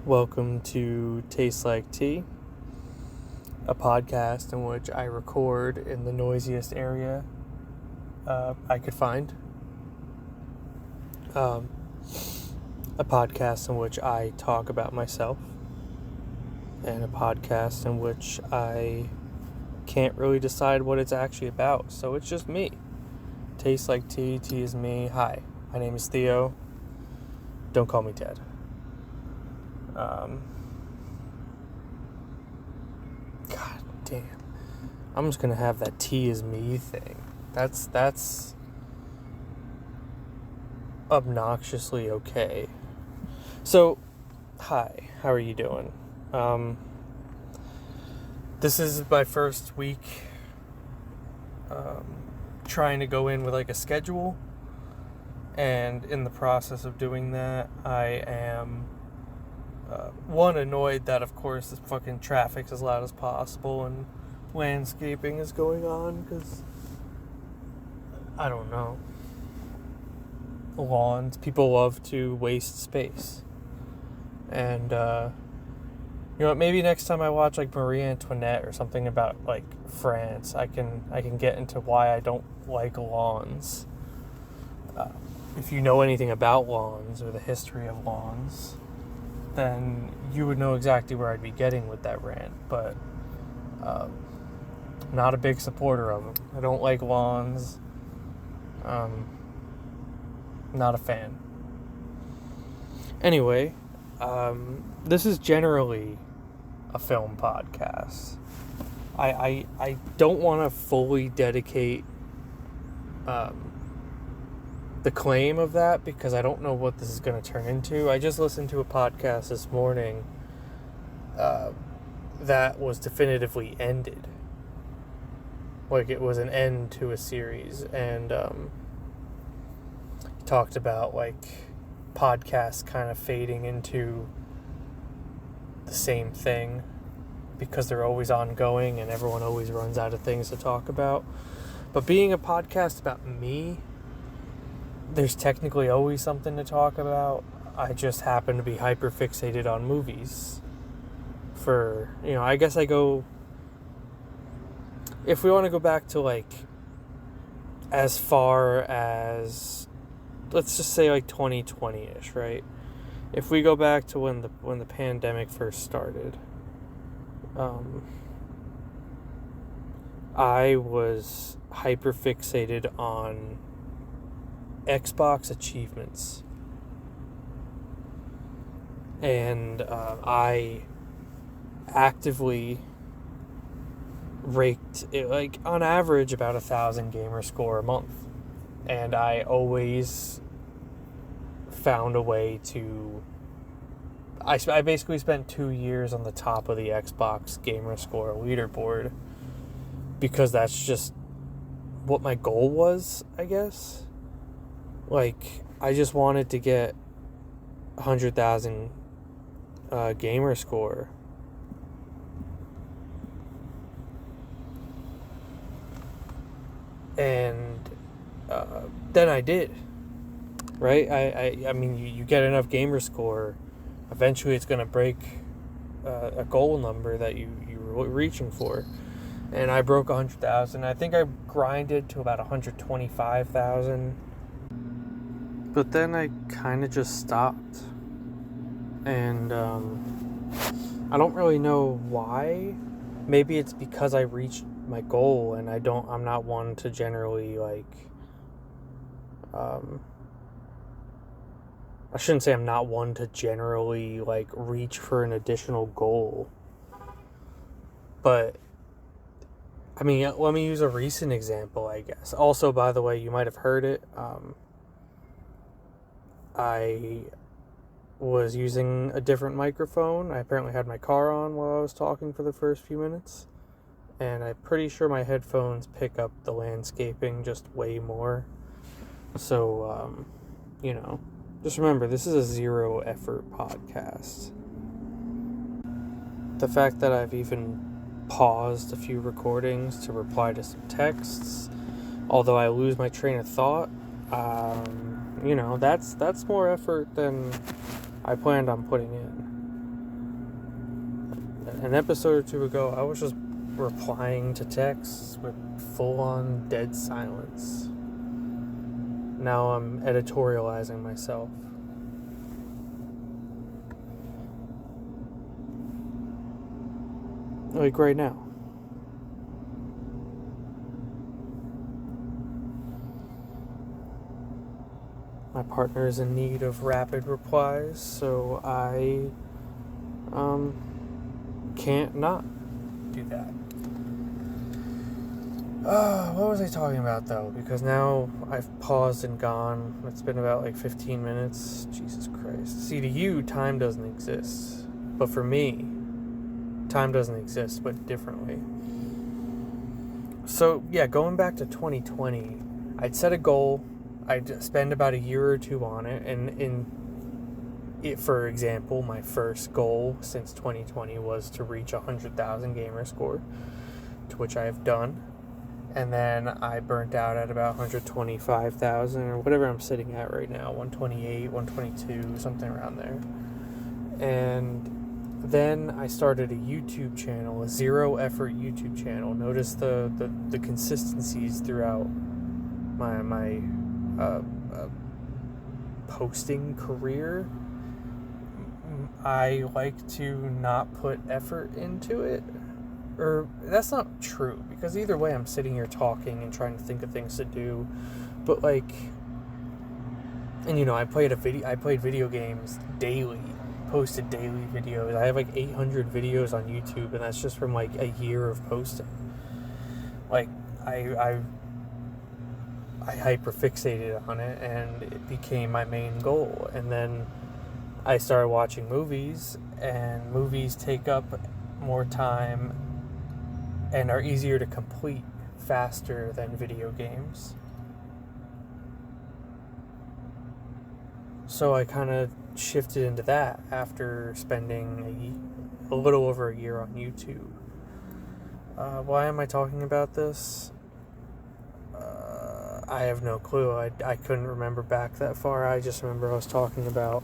Welcome to Taste Like Tea, a podcast in which I record in the noisiest area I could find. A podcast in which I talk about myself, and a podcast in which I can't really decide what it's actually about, so it's just me. Taste Like Tea, tea is me. Hi, my name is Theo. Don't call me Ted. God damn. I'm just gonna have that tea is me thing. That's obnoxiously okay. So, hi, how are you doing? This is my first week trying to go in with like a schedule, and in the process of doing that, I am annoyed that, of course, this fucking traffic's as loud as possible and landscaping is going on, because I don't know, lawns, people love to waste space. And you know what, maybe next time I watch like Marie Antoinette or something about like France, I can get into why I don't like lawns. If you know anything about lawns or the history of lawns, then you would know exactly where I'd be getting with that rant. But not a big supporter of them. I don't like lawns. Not a fan. Anyway, this is generally a film podcast. I don't want to fully dedicate the claim of that, because I don't know what this is going to turn into. I just listened to a podcast this morning that was definitively ended. Like, it was an end to a series, and he talked about like podcasts kind of fading into the same thing because they're always ongoing and everyone always runs out of things to talk about. But being a podcast about me, there's technically always something to talk about. I just happen to be hyper fixated on movies. I guess I go, if we want to go back to like as far as, let's just say like 2020-ish, right? If we go back to when the pandemic first started, I was hyper fixated on Xbox achievements, and I actively raked it, like on average about 1,000 gamer score a month, and I always found a way to. I basically spent 2 years on the top of the Xbox gamer score leaderboard, because that's just what my goal was, I guess. Like, I just wanted to get 100,000 gamer score. And then I did. Right? I mean, you get enough gamer score, eventually it's going to break a goal number that you were reaching for. And I broke 100,000. I think I grinded to about 125,000. But then I kind of just stopped. And I don't really know why. Maybe it's because I reached my goal, and I'm not one to generally like I shouldn't say I'm not one to generally like reach for an additional goal. But I mean, let me use a recent example, I guess. Also, by the way, you might have heard it. I was using a different microphone. I apparently had my car on while I was talking for the first few minutes. And I'm pretty sure my headphones pick up the landscaping just way more. So, just remember, this is a zero effort podcast. The fact that I've even paused a few recordings to reply to some texts, although I lose my train of thought, that's more effort than I planned on putting in. an episode or two ago, I was just replying to texts with full-on dead silence. Now I'm editorializing myself. Like right now. My partner is in need of rapid replies, so I can't not do that. What was I talking about though? Because now I've paused and gone. It's been about like 15 minutes. Jesus Christ. See, to you, time doesn't exist. But for me, time doesn't exist, but differently. So, yeah, going back to 2020, I'd set a goal. I'd spend about a year or two on it. And for example, my first goal since 2020 was to reach 100,000 gamer score, to which I have done. And then I burnt out at about 125,000 or whatever I'm sitting at right now, 128, 122, something around there. And then I started a YouTube channel, a zero effort YouTube channel. Notice the consistencies throughout my posting career. I like to not put effort into it. Or that's not true, because either way I'm sitting here talking and trying to think of things to do. But like, and you know, I played video games daily, posted daily videos. I have like 800 videos on YouTube, and that's just from like a year of posting. Like I hyperfixated on it, and it became my main goal. And then I started watching movies, and movies take up more time and are easier to complete faster than video games. So I kind of shifted into that after spending a little over a year on YouTube. Why am I talking about this? I have no clue. I couldn't remember back that far. I just remember I was talking about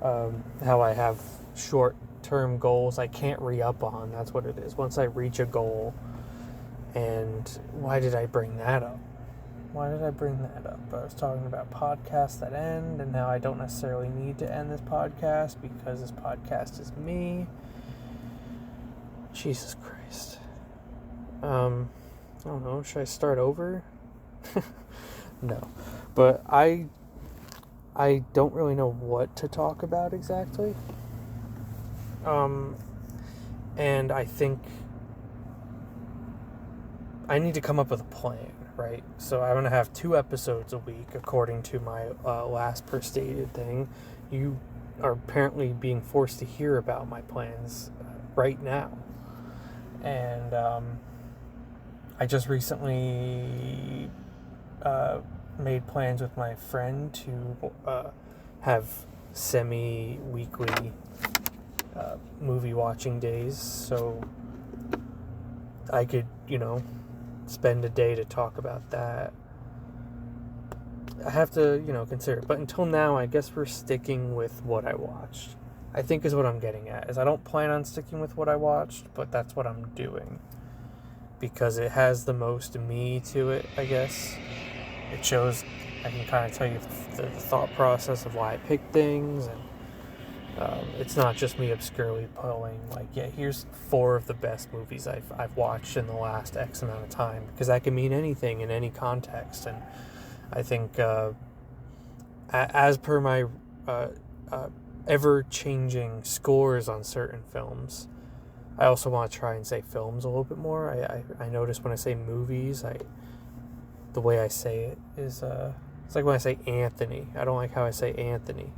how I have short-term goals I can't re-up on. That's what it is. Once I reach a goal, and why did I bring that up? I was talking about podcasts that end, and now I don't necessarily need to end this podcast because this podcast is me. Jesus Christ. I don't know. Should I start over? No. But I don't really know what to talk about exactly. And I think I need to come up with a plan, right? So I'm going to have 2 episodes a week according to my last per stated thing. You are apparently being forced to hear about my plans right now. And I just recently made plans with my friend to have semi-weekly movie watching days, so I could, spend a day to talk about that. I have to, consider it. But until now, I guess we're sticking with what I watched. I think is what I'm getting at. Is I don't plan on sticking with what I watched, but that's what I'm doing. Because it has the most me to it, I guess. It shows, I can kind of tell you the thought process of why I picked things, and it's not just me obscurely pulling, like, yeah, here's 4 of the best movies I've watched in the last X amount of time, because that can mean anything in any context. And I think as per my ever-changing scores on certain films, I also want to try and say films a little bit more. I notice when I say movies, the way I say it is it's like when I say Anthony. I don't like how I say Anthony.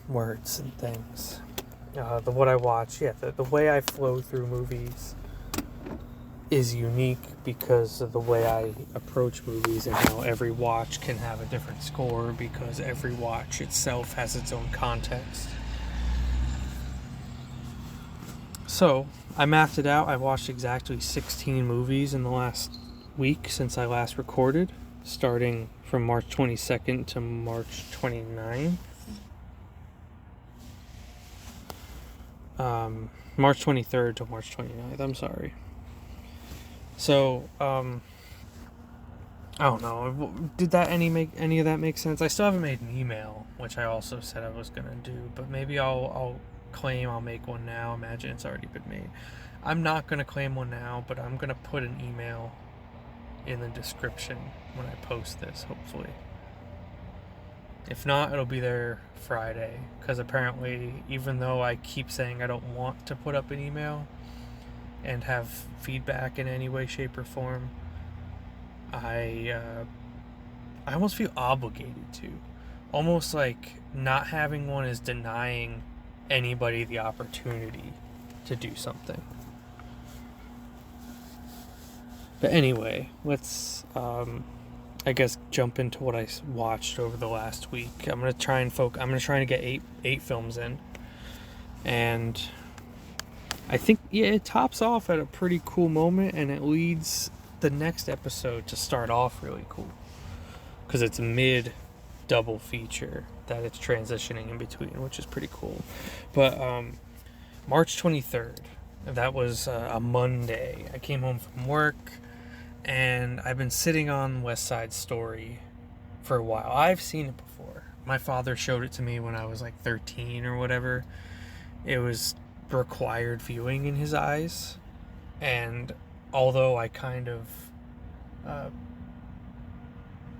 Words and things. What I watch, the way I flow through movies is unique because of the way I approach movies, and how every watch can have a different score because every watch itself has its own context. So, I mapped it out. I watched exactly 16 movies in the last week since I last recorded. starting from March 22nd to March 29th. March 23rd to March 29th, I'm sorry. So, I don't know. Did any of that make sense? I still haven't made an email, which I also said I was gonna do, but maybe I'll claim I'll make one now. Imagine it's already been made. I'm not gonna claim one now, but I'm gonna put an email in the description when I post this, hopefully. If not, it'll be there Friday, because apparently, even though I keep saying I don't want to put up an email and have feedback in any way, shape, or form, I almost feel obligated to. Almost like not having one is denying anybody the opportunity to do something. But anyway, let's, I guess, jump into what I watched over the last week. I'm gonna try and get eight films in, and I think it tops off at a pretty cool moment, and it leads the next episode to start off really cool, because it's mid double feature that it's transitioning in between, which is pretty cool. But March 23rd, that was a Monday. I came home from work, and I've been sitting on West Side Story for a while. I've seen it before. My father showed it to me when I was like 13 or whatever. It was required viewing in his eyes, and although I kind of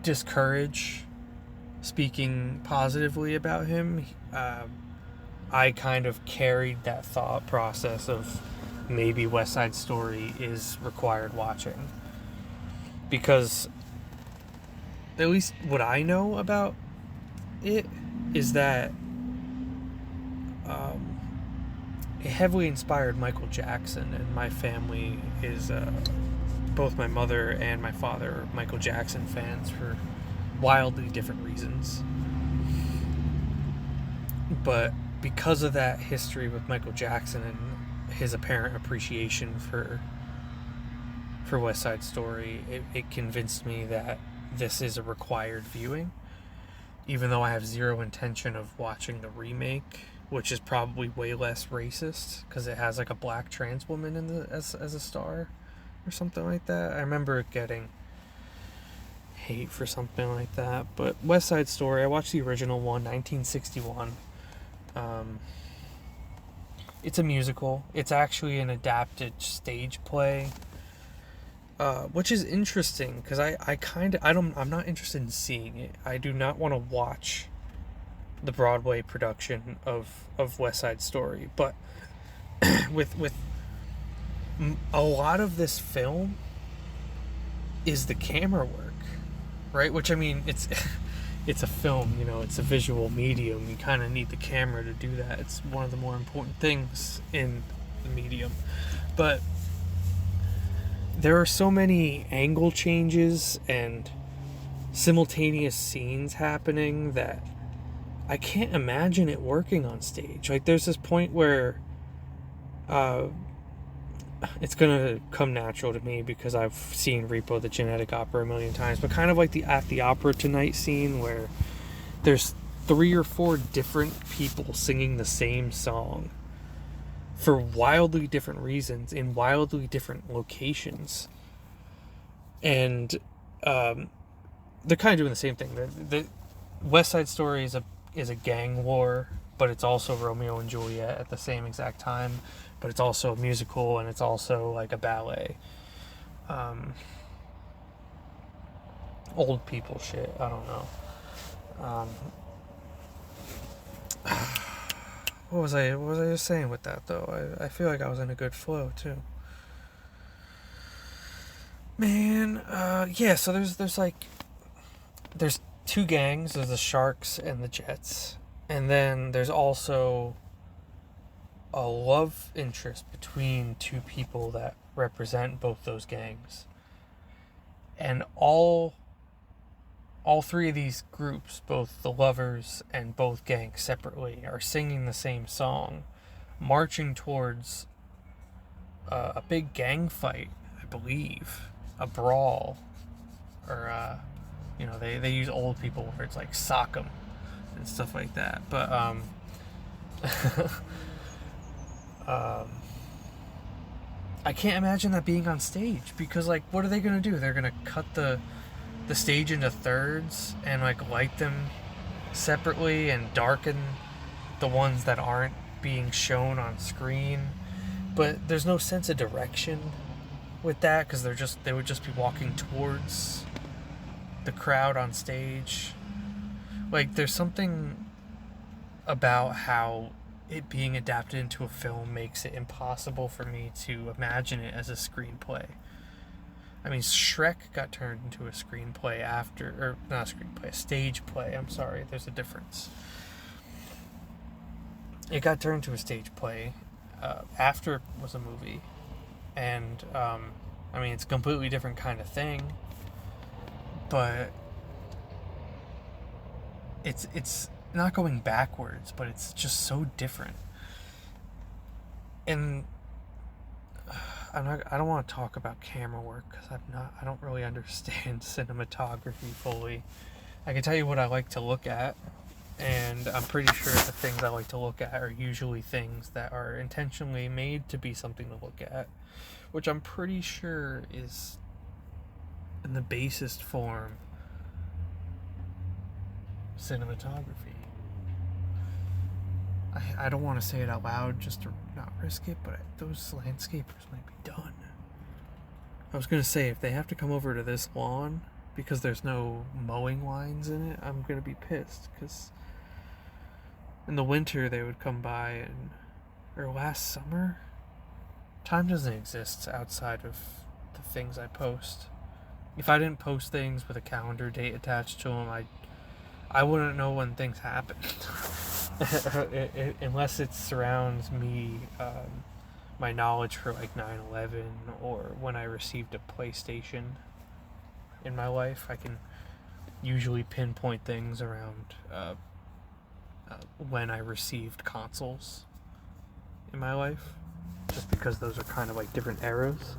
discourage speaking positively about him, I kind of carried that thought process of maybe West Side Story is required watching, because at least what I know about it is that it heavily inspired Michael Jackson, and my family is both my mother and my father are Michael Jackson fans for wildly different reasons. But because of that history with Michael Jackson and his apparent appreciation for West Side Story, it convinced me that this is a required viewing, even though I have zero intention of watching the remake, which is probably way less racist because it has like a black trans woman in as a star or something like that. I remember getting hate for something like that. But West Side Story, I watched the original one, 1961. It's a musical. It's actually an adapted stage play, which is interesting because I'm not interested in seeing it. I do not want to watch the Broadway production of West Side Story, but with a lot of this film is the camera work, right? Which, I mean, it's a film, it's a visual medium. You kind of need the camera to do that. It's one of the more important things in the medium. But there are so many angle changes and simultaneous scenes happening that I can't imagine it working on stage. Like, there's this point where it's gonna come natural to me because I've seen Repo the Genetic Opera a million times, but kind of like the At the Opera Tonight scene where there's 3 or 4 different people singing the same song for wildly different reasons in wildly different locations, and they're kind of doing the same thing. The West Side Story is a gang war, but it's also Romeo and Juliet at the same exact time, but it's also a musical, and it's also like a ballet. Old people shit, I don't know. What was I just saying with that, though? I feel like I was in a good flow too, man. Yeah, so there's 2 gangs. There's the Sharks and the Jets, and then there's also a love interest between 2 people that represent both those gangs, and all 3 of these groups, both the lovers and both gangs separately, are singing the same song, marching towards a big gang fight, I believe, a brawl, or They use old people words like sock 'em and stuff like that. But um, I can't imagine that being on stage, because like, what are they gonna do? They're gonna cut the stage into thirds and like light them separately and darken the ones that aren't being shown on screen. But there's no sense of direction with that, because they would just be walking towards the crowd on stage. Like, there's something about how it being adapted into a film makes it impossible for me to imagine it as a screenplay. I mean, Shrek got turned into a screenplay after, or not a screenplay, a stage play. I'm sorry, there's a difference. It got turned to a stage play after it was a movie, and I mean, it's a completely different kind of thing, but it's not going backwards, but it's just so different. And I don't want to talk about camera work, because I don't really understand cinematography fully. I can tell you what I like to look at, and I'm pretty sure the things I like to look at are usually things that are intentionally made to be something to look at, which I'm pretty sure is, in the basest form, cinematography. I don't want to say it out loud just to not risk it, but those landscapers might be done. I was going to say, if they have to come over to this lawn because there's no mowing lines in it, I'm going to be pissed, because in the winter they would come by, or last summer, time doesn't exist outside of the things I post. If I didn't post things with a calendar date attached to them, I wouldn't know when things happen. Unless it surrounds me, my knowledge for like 9/11, or when I received a PlayStation in my life. I can usually pinpoint things around when I received consoles in my life, just because those are kind of like different eras.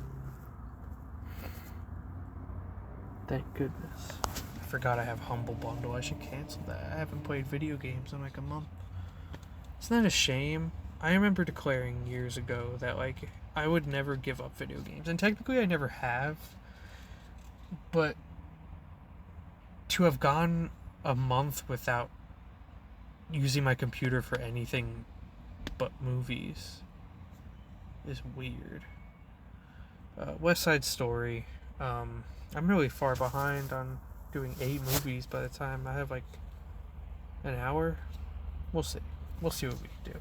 Thank goodness. I forgot I have Humble Bundle. I should cancel that. I haven't played video games in like a month. Isn't that a shame? I remember declaring years ago that like I would never give up video games, and technically I never have. But to have gone a month without using my computer for anything but movies is weird. West Side Story. I'm really far behind on doing 8 movies by the time I have like an hour. We'll see. We'll see what we can do.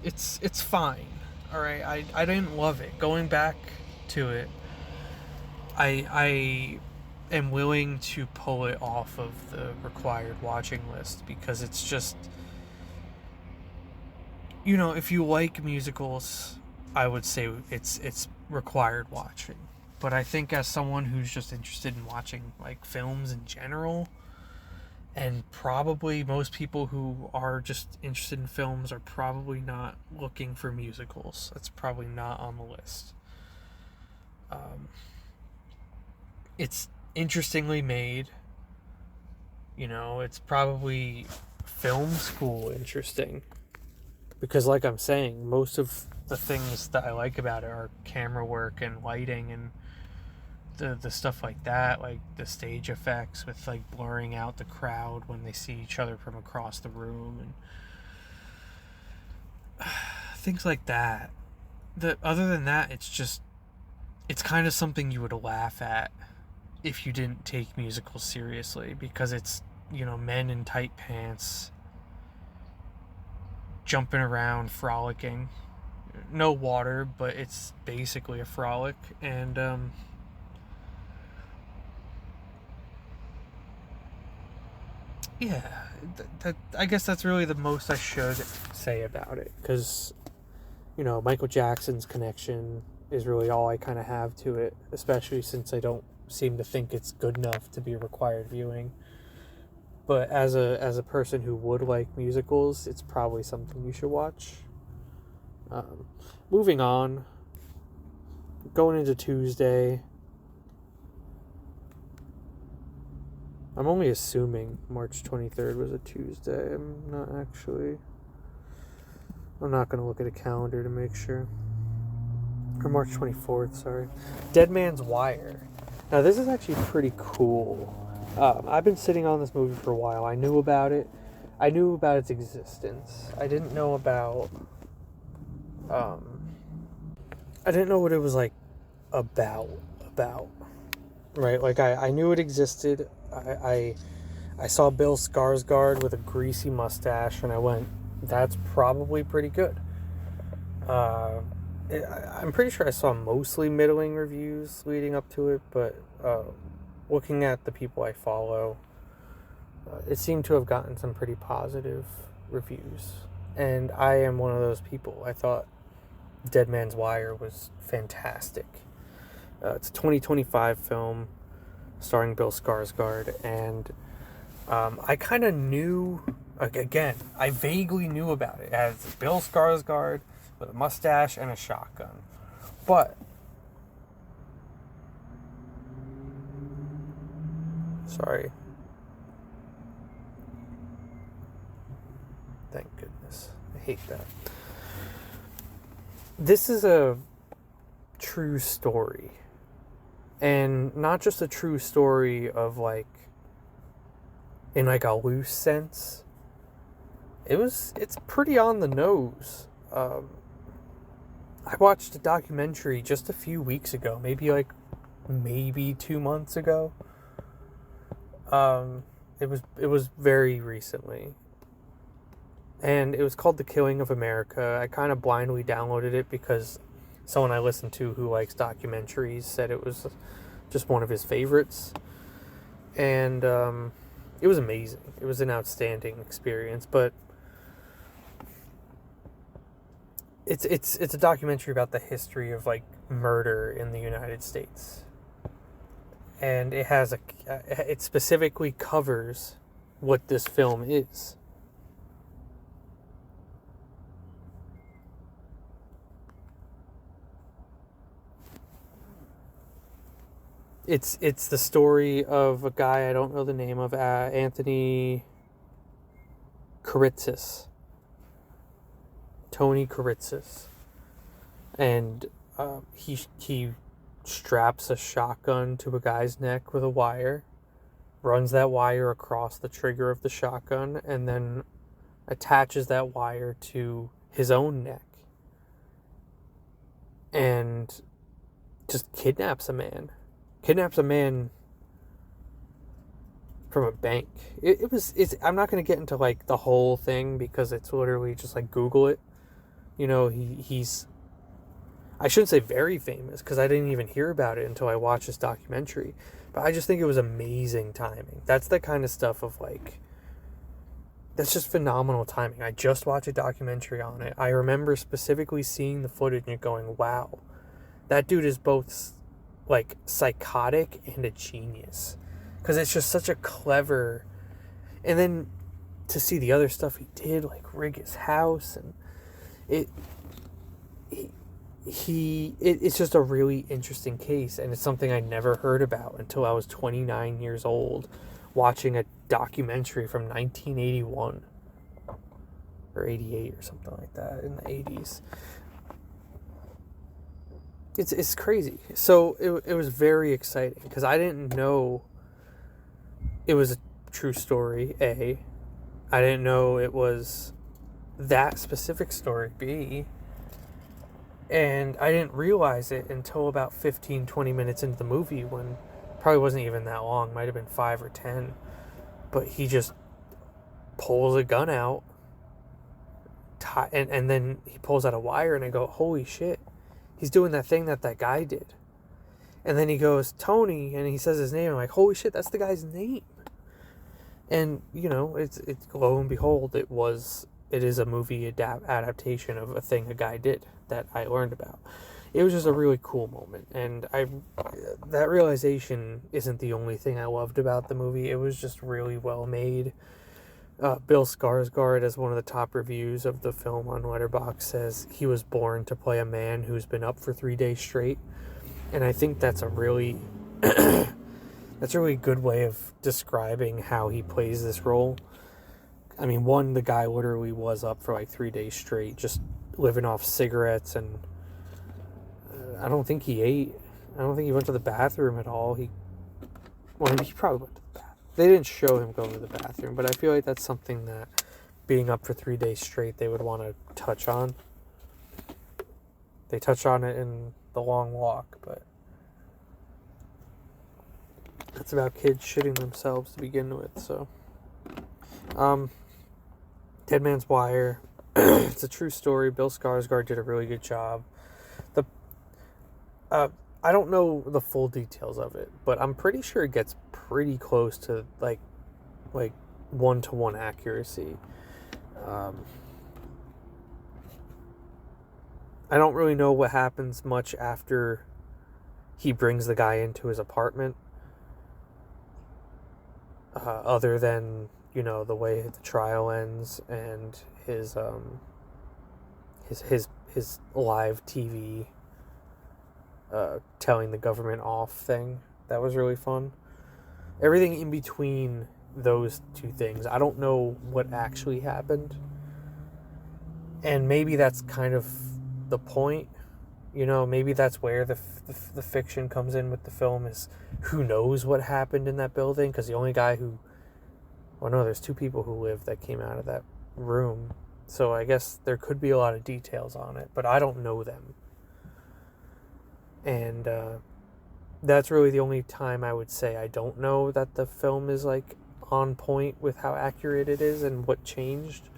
It's fine. Alright, I didn't love it. Going back to it, I am willing to pull it off of the required watching list, because it's just, if you like musicals, I would say it's required watching. But I think as someone who's just interested in watching like films in general, and probably most people who are just interested in films are probably not looking for musicals. That's probably not on the list. It's interestingly made. It's probably film school interesting. Because like I'm saying, most of the things that I like about it are camera work and lighting and the stuff like that, like the stage effects with like blurring out the crowd when they see each other from across the room, and things like that. Other than that, it's kind of something you would laugh at if you didn't take musicals seriously, because it's, men in tight pants jumping around, frolicking. No water, but it's basically a frolic, and yeah, I guess that's really the most I should say about it, because Michael Jackson's connection is really all I kind of have to it, especially since I don't seem to think it's good enough to be a required viewing. But as a person who would like musicals, it's probably something you should watch. Moving on, going into Tuesday, I'm only assuming March 23rd was a Tuesday. I'm not going to look at a calendar to make sure. Or March 24th, sorry. Dead Man's Wire. Now, this is actually pretty cool. I've been sitting on this movie for a while. I knew about it. I knew about its existence. I didn't know about... I didn't know what it was, like, about. Right? Like, I knew it existed. I saw Bill Skarsgård with a greasy mustache, and I went, that's probably pretty good. I'm pretty sure I saw mostly middling reviews leading up to it, but looking at the people I follow, it seemed to have gotten some pretty positive reviews. And I am one of those people. I thought Dead Man's Wire was fantastic. It's a 2025 film starring Bill Skarsgård, and I kind of knew, again, I vaguely knew about it as Bill Skarsgård with a mustache and a shotgun. But sorry. Thank goodness. I hate that. This is a true story. And not just a true story of like in like a loose sense. It's pretty on the nose. I watched a documentary just a few weeks ago, maybe 2 months ago. It was very recently, and it was called The Killing of America. I kind of blindly downloaded it because someone I listened to who likes documentaries said it was just one of his favorites, and it was amazing. It was an outstanding experience, but it's a documentary about the history of like murder in the United States, and it specifically covers what this film is. It's the story of a guy I don't know the name of, Anthony Kiritzis. Tony Kiritzis. And he straps a shotgun to a guy's neck with a wire, runs that wire across the trigger of the shotgun, and then attaches that wire to his own neck. And just kidnaps a man. Kidnaps a man from a bank. I'm not going to get into like the whole thing because it's literally just like Google it. You know, he's, I shouldn't say very famous because I didn't even hear about it until I watched this documentary. But I just think it was amazing timing. That's the kind of stuff of like, that's just phenomenal timing. I just watched a documentary on it. I remember specifically seeing the footage and going, wow, that dude is both like psychotic and a genius. Because it's just such a clever, and then to see the other stuff he did, like rig his house, and it's just a really interesting case, and it's something I never heard about until I was 29 years old, watching a documentary from 1981 or 88 or something like that in the 80s. It's crazy. So it was very exciting because I didn't know it was a true story, A. I didn't know it was that specific story, B. And I didn't realize it until about 15-20 minutes into the movie, when probably wasn't even that long, might have been 5 or 10. But he just pulls a gun out, and then he pulls out a wire, and I go, holy shit, he's doing that thing that guy did. And then he goes, Tony, and he says his name. I'm like, holy shit, that's the guy's name. And, you know, it's lo and behold, it is a movie adaptation of a thing a guy did that I learned about. It was just a really cool moment. And that realization isn't the only thing I loved about the movie. It was just really well made. Bill Skarsgård, as one of the top reviews of the film on Letterboxd, says he was born to play a man who's been up for 3 days straight. And I think that's a really That's a really good way of describing how he plays this role. I mean, one, the guy literally was up for like 3 days straight, just living off cigarettes, and I don't think he ate. I don't think he went to the bathroom at all. He probably went to the bathroom. They didn't show him going to the bathroom, but I feel like that's something that being up for 3 days straight, they would want to touch on. They touch on it in The Long Walk, but it's about kids shitting themselves to begin with, so. Dead Man's Wire. It's a true story. Bill Skarsgård did a really good job. I don't know the full details of it, but I'm pretty sure it gets pretty close to like 1-to-1 accuracy. I don't really know what happens much after he brings the guy into his apartment, other than, you know, the way the trial ends and his live TV telling the government off thing. That was really fun. Everything in between those two things, I don't know what actually happened, and maybe that's kind of the point. You know, maybe that's where the fiction comes in with the film, is who knows what happened in that building, because the only guy who, well, no, there's 2 people who lived that came out of that room, so I guess there could be a lot of details on it, but I don't know them. And that's really the only time I would say I don't know that the film is like on point with how accurate it is and what changed.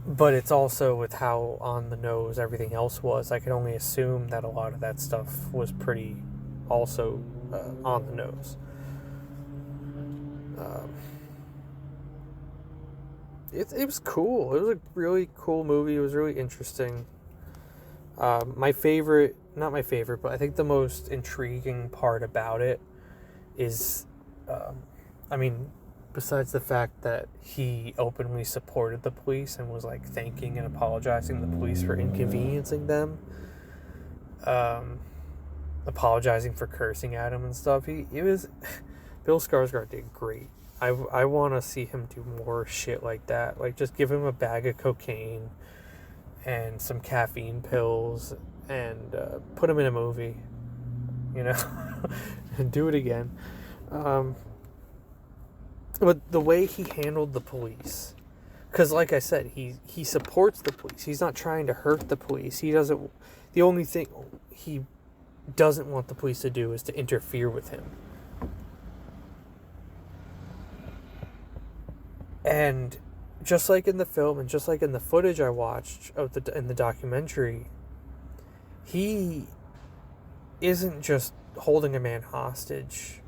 But it's also with how on the nose everything else was. I can only assume that a lot of that stuff was pretty also on the nose. It was cool. It was a really cool movie. It was really interesting. My favorite, not my favorite, but I think the most intriguing part about it is, I mean, besides the fact that he openly supported the police and was like thanking and apologizing to the police for inconveniencing them, apologizing for cursing at him and stuff. Bill Skarsgård did great. I want to see him do more shit like that. Like, just give him a bag of cocaine and some caffeine pills and put him in a movie, you know, and do it again. But the way he handled the police, because like I said, he supports the police. He's not trying to hurt the police. The only thing he doesn't want the police to do is to interfere with him. And just like in the film and just like in the footage I watched in the documentary, he isn't just holding a man hostage.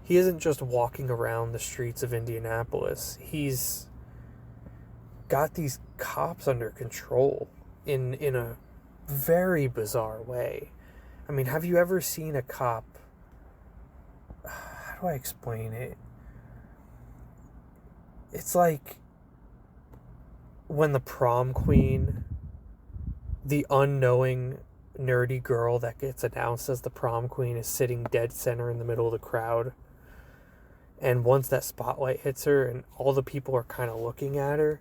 He isn't just walking around the streets of Indianapolis. He's got these cops under control in a very bizarre way. I mean, have you ever seen a cop? How do I explain it? It's like when the prom queen, the unknowing nerdy girl that gets announced as the prom queen, is sitting dead center in the middle of the crowd. And once that spotlight hits her and all the people are kind of looking at her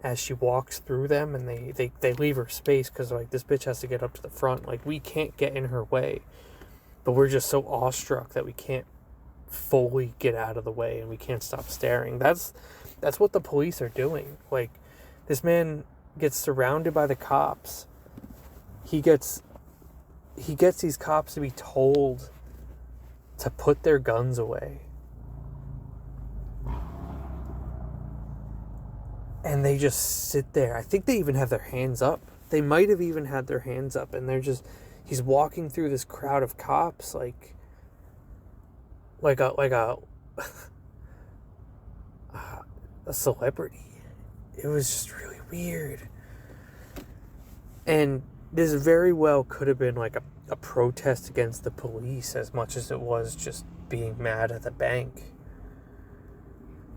as she walks through them, and they leave her space because, like, this bitch has to get up to the front. Like, we can't get in her way. But we're just so awestruck that we can't fully get out of the way and we can't stop staring. That's what the police are doing. Like, this man gets surrounded by the cops. He gets these cops to be told to put their guns away. And they just sit there. I think they even have their hands up. They might have even had their hands up, and he's walking through this crowd of cops like a a celebrity. It was just really weird. And this very well could have been like a protest against the police as much as it was just being mad at the bank.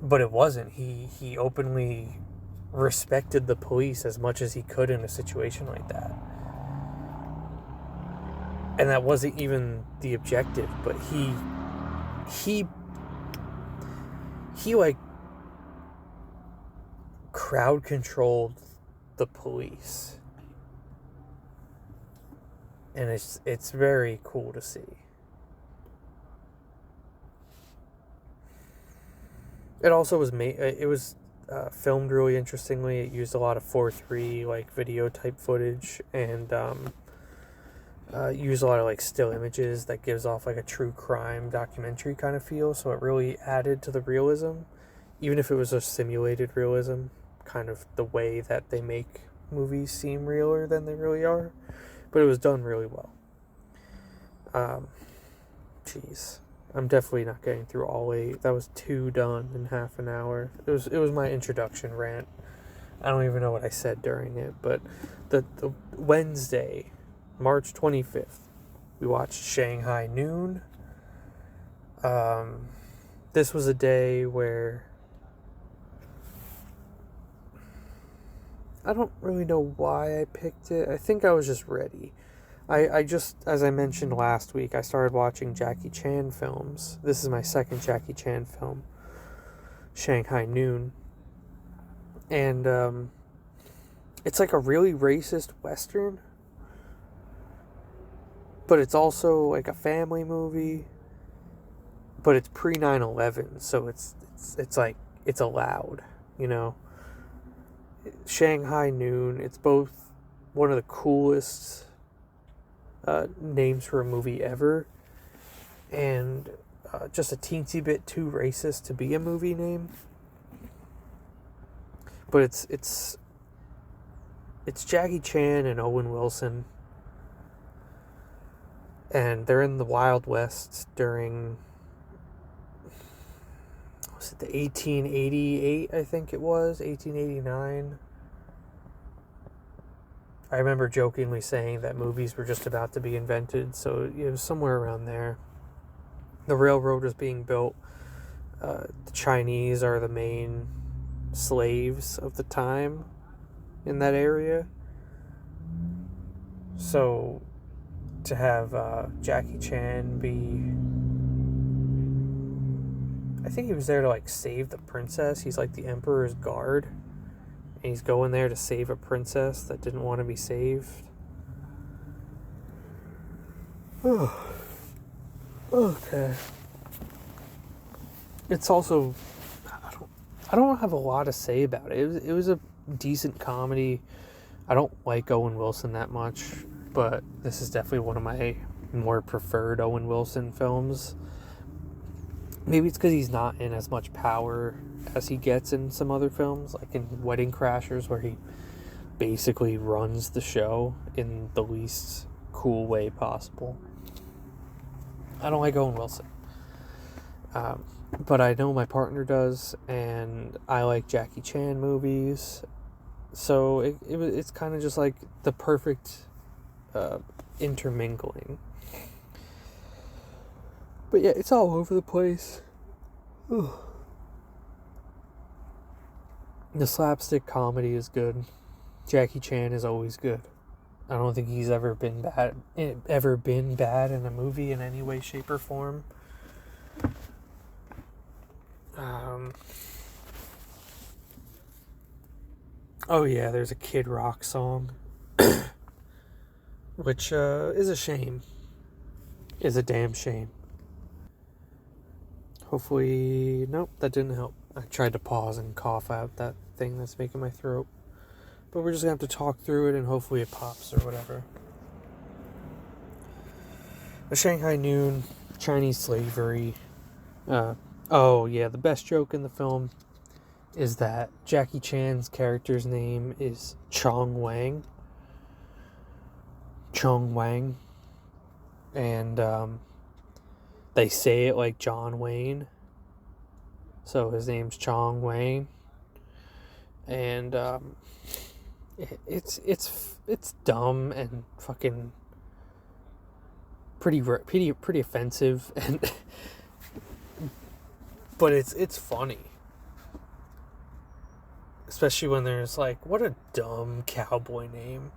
But it wasn't. He openly respected the police as much as he could in a situation like that. And that wasn't even the objective, but he like crowd controlled the police. And it's very cool to see. It also was filmed really interestingly. It used a lot of 4:3 like video type footage, and used a lot of like still images that gives off like a true crime documentary kind of feel. So it really added to the realism, even if it was a simulated realism, kind of the way that they make movies seem realer than they really are. But it was done really well. Jeez. I'm definitely not getting through all 8. That was 2 done in half an hour. It was my introduction rant. I don't even know what I said during it, but the Wednesday, March 25th, we watched Shanghai Noon. This was a day where I don't really know why I picked it. I think I was just ready. I just, as I mentioned last week, I started watching Jackie Chan films. This is my second Jackie Chan film, Shanghai Noon. And it's like a really racist Western, but it's also like a family movie, but it's pre 9/11, so it's like, it's allowed, you know. Shanghai Noon, it's both one of the coolest names for a movie ever, and just a teensy bit too racist to be a movie name. But it's Jackie Chan and Owen Wilson, and they're in the Wild West during, was it the 1888? I think it was 1889. I remember jokingly saying that movies were just about to be invented, so it was somewhere around there. The railroad was being built. The Chinese are the main slaves of the time in that area. So to have Jackie Chan be, I think he was there to like save the princess. He's like the emperor's guard. And he's going there to save a princess that didn't want to be saved. Okay. It's also, I don't have a lot to say about it. It was a decent comedy. I don't like Owen Wilson that much, but this is definitely one of my more preferred Owen Wilson films. Maybe it's because he's not in as much power as he gets in some other films, like in Wedding Crashers, where he basically runs the show in the least cool way possible. I don't like Owen Wilson. But I know my partner does, and I like Jackie Chan movies. So it's kind of just like the perfect intermingling. But yeah, it's all over the place. Ugh. The slapstick comedy is good. Jackie Chan is always good. I don't think he's ever been bad in a movie in any way, shape, or form. Oh yeah, there's a Kid Rock song, which is a shame. Is a damn shame. Hopefully, nope, that didn't help. I tried to pause and cough out that thing that's making my throat. But we're just going to have to talk through it, and hopefully it pops or whatever. The Shanghai Noon, Chinese slavery. Oh yeah, the best joke in the film is that Jackie Chan's character's name is Chong Wang. Chong Wang. And they say it like John Wayne. So his name's Chong Wang. And it's dumb and fucking pretty offensive, and but it's funny, especially when there's like, what a dumb cowboy name.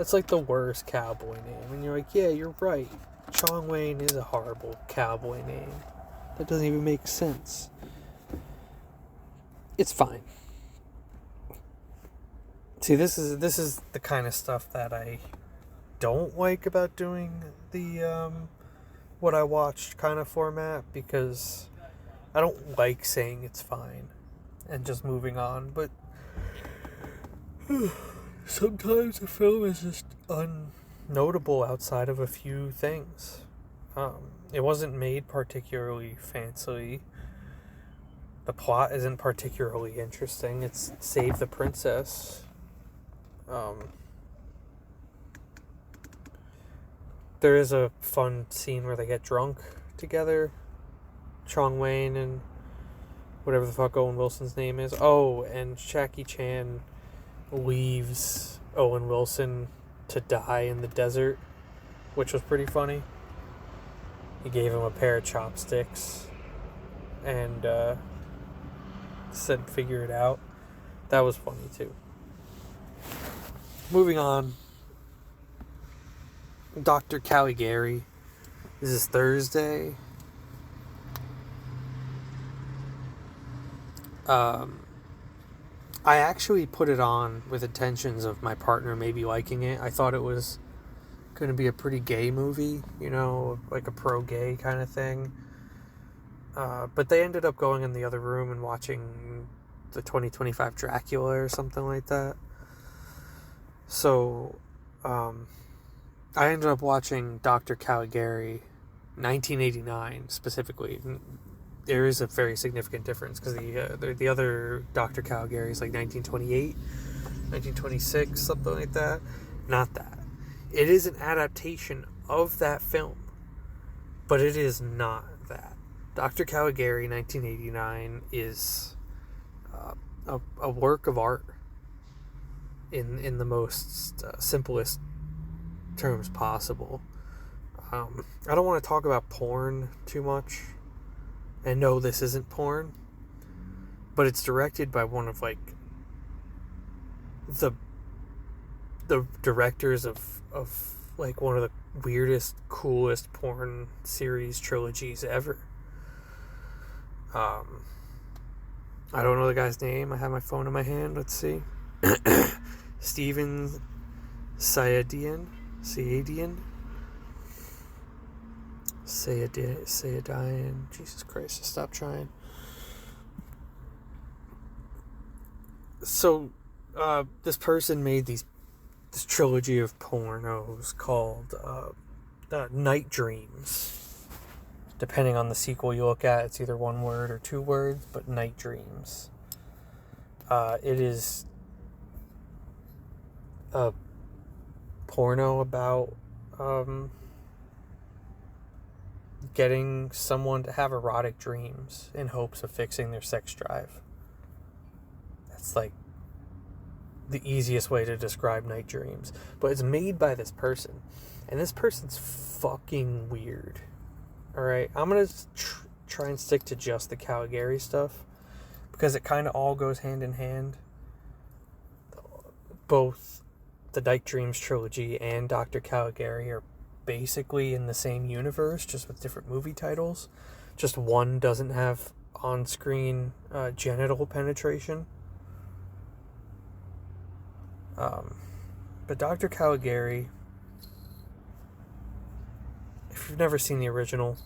That's like the worst cowboy name. And you're like, yeah, you're right. Chong Wayne is a horrible cowboy name. That doesn't even make sense. It's fine. See, this is the kind of stuff that I don't like about doing the what I watched kind of format, because I don't like saying it's fine and just moving on, but sometimes a film is just unnotable outside of a few things. It wasn't made particularly fancily. The plot isn't particularly interesting. It's Save the Princess. There is a fun scene where they get drunk together. Chong Wayne and whatever the fuck Owen Wilson's name is. Oh, and Jackie Chan leaves Owen Wilson to die in the desert, which was pretty funny. He gave him a pair of chopsticks and said figure it out. That was funny too. Moving on. Dr. Caligari. This is Thursday. I actually put it on with intentions of my partner maybe liking it. I thought it was going to be a pretty gay movie, you know, like a pro-gay kind of thing. But they ended up going in the other room and watching the 2025 Dracula or something like that. So, I ended up watching Dr. Caligari, 1989 specifically. There is a very significant difference because the other Dr. Caligari is like 1928, 1926, something like that. Not that. It is an adaptation of that film, but it is not that. Dr. Caligari, 1989, is a work of art in the most simplest terms possible. I don't want to talk about porn too much. And no, this isn't porn, but it's directed by one of like the directors of like one of the weirdest, coolest porn series trilogies ever. I don't know the guy's name. I have my phone in my hand. Let's see. Steven Sayadian. Jesus Christ, stop trying. So, this person made this trilogy of pornos called Night Dreams. Depending on the sequel you look at, it's either one word or two words, but Night Dreams. It is a porno about getting someone to have erotic dreams in hopes of fixing their sex drive. That's like the easiest way to describe Night Dreams. But it's made by this person, and this person's fucking weird. Alright, I'm going to try and stick to just the Caligari stuff, because it kind of all goes hand in hand. Both the Night Dreams trilogy and Dr. Caligari are basically in the same universe, just with different movie titles. Just one doesn't have on-screen genital penetration. But Dr. Caligari, if you've never seen the original,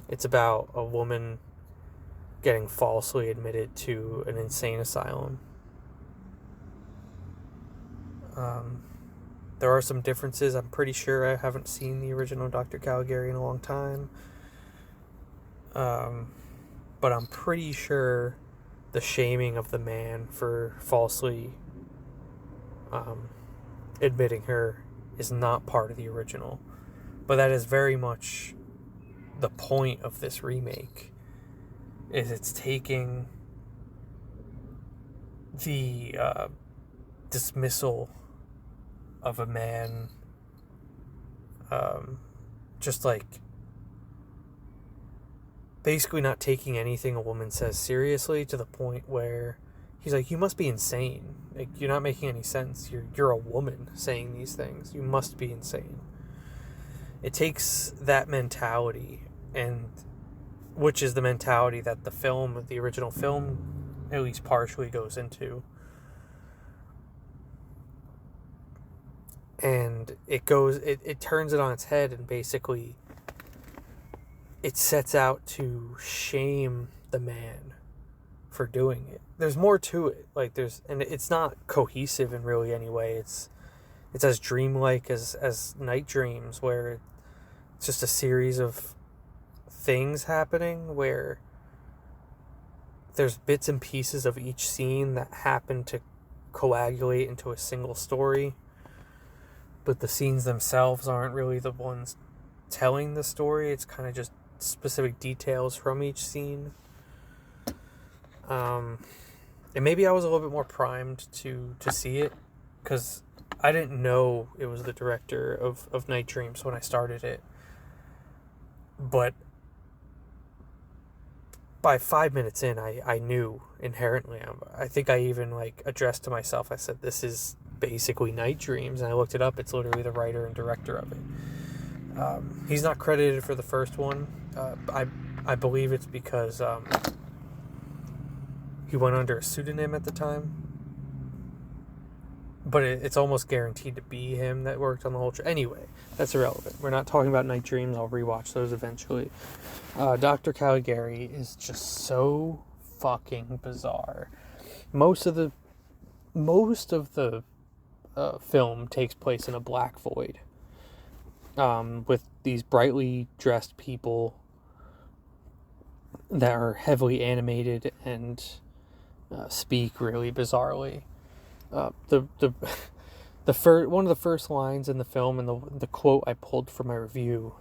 it's about a woman getting falsely admitted to an insane asylum. There are some differences. I'm pretty sure I haven't seen the original Dr. Caligari in a long time. But I'm pretty sure the shaming of the man for falsely admitting her is not part of the original. But that is very much the point of this remake, is it's taking the dismissal of a man, just like basically not taking anything a woman says seriously, to the point where he's like, you must be insane. Like, you're not making any sense. You're a woman saying these things. You must be insane. It takes that mentality, and which is the mentality that the original film, at least partially goes into. And it turns it on its head, and basically it sets out to shame the man for doing it. There's more to it. And it's not cohesive in really any way. It's as dreamlike as Night Dreams, where it's just a series of things happening where there's bits and pieces of each scene that happen to coagulate into a single story, but the scenes themselves aren't really the ones telling the story. It's kind of just specific details from each scene. And maybe I was a little bit more primed to see it, because I didn't know it was the director of Night Dreams when I started it. But by 5 minutes in, I knew inherently. I think I even addressed to myself, I said, this is basically Night Dreams, and I looked it up. It's literally the writer and director of it. He's not credited for the first one. I believe it's because he went under a pseudonym at the time, but it's almost guaranteed to be him that worked on the whole anyway, that's irrelevant. We're not talking about Night Dreams. I'll rewatch those eventually. Dr. Caligari is just so fucking bizarre. Most of the film takes place in a black void, with these brightly dressed people that are heavily animated and speak really bizarrely. One of the first lines in the film, and the quote I pulled from my review,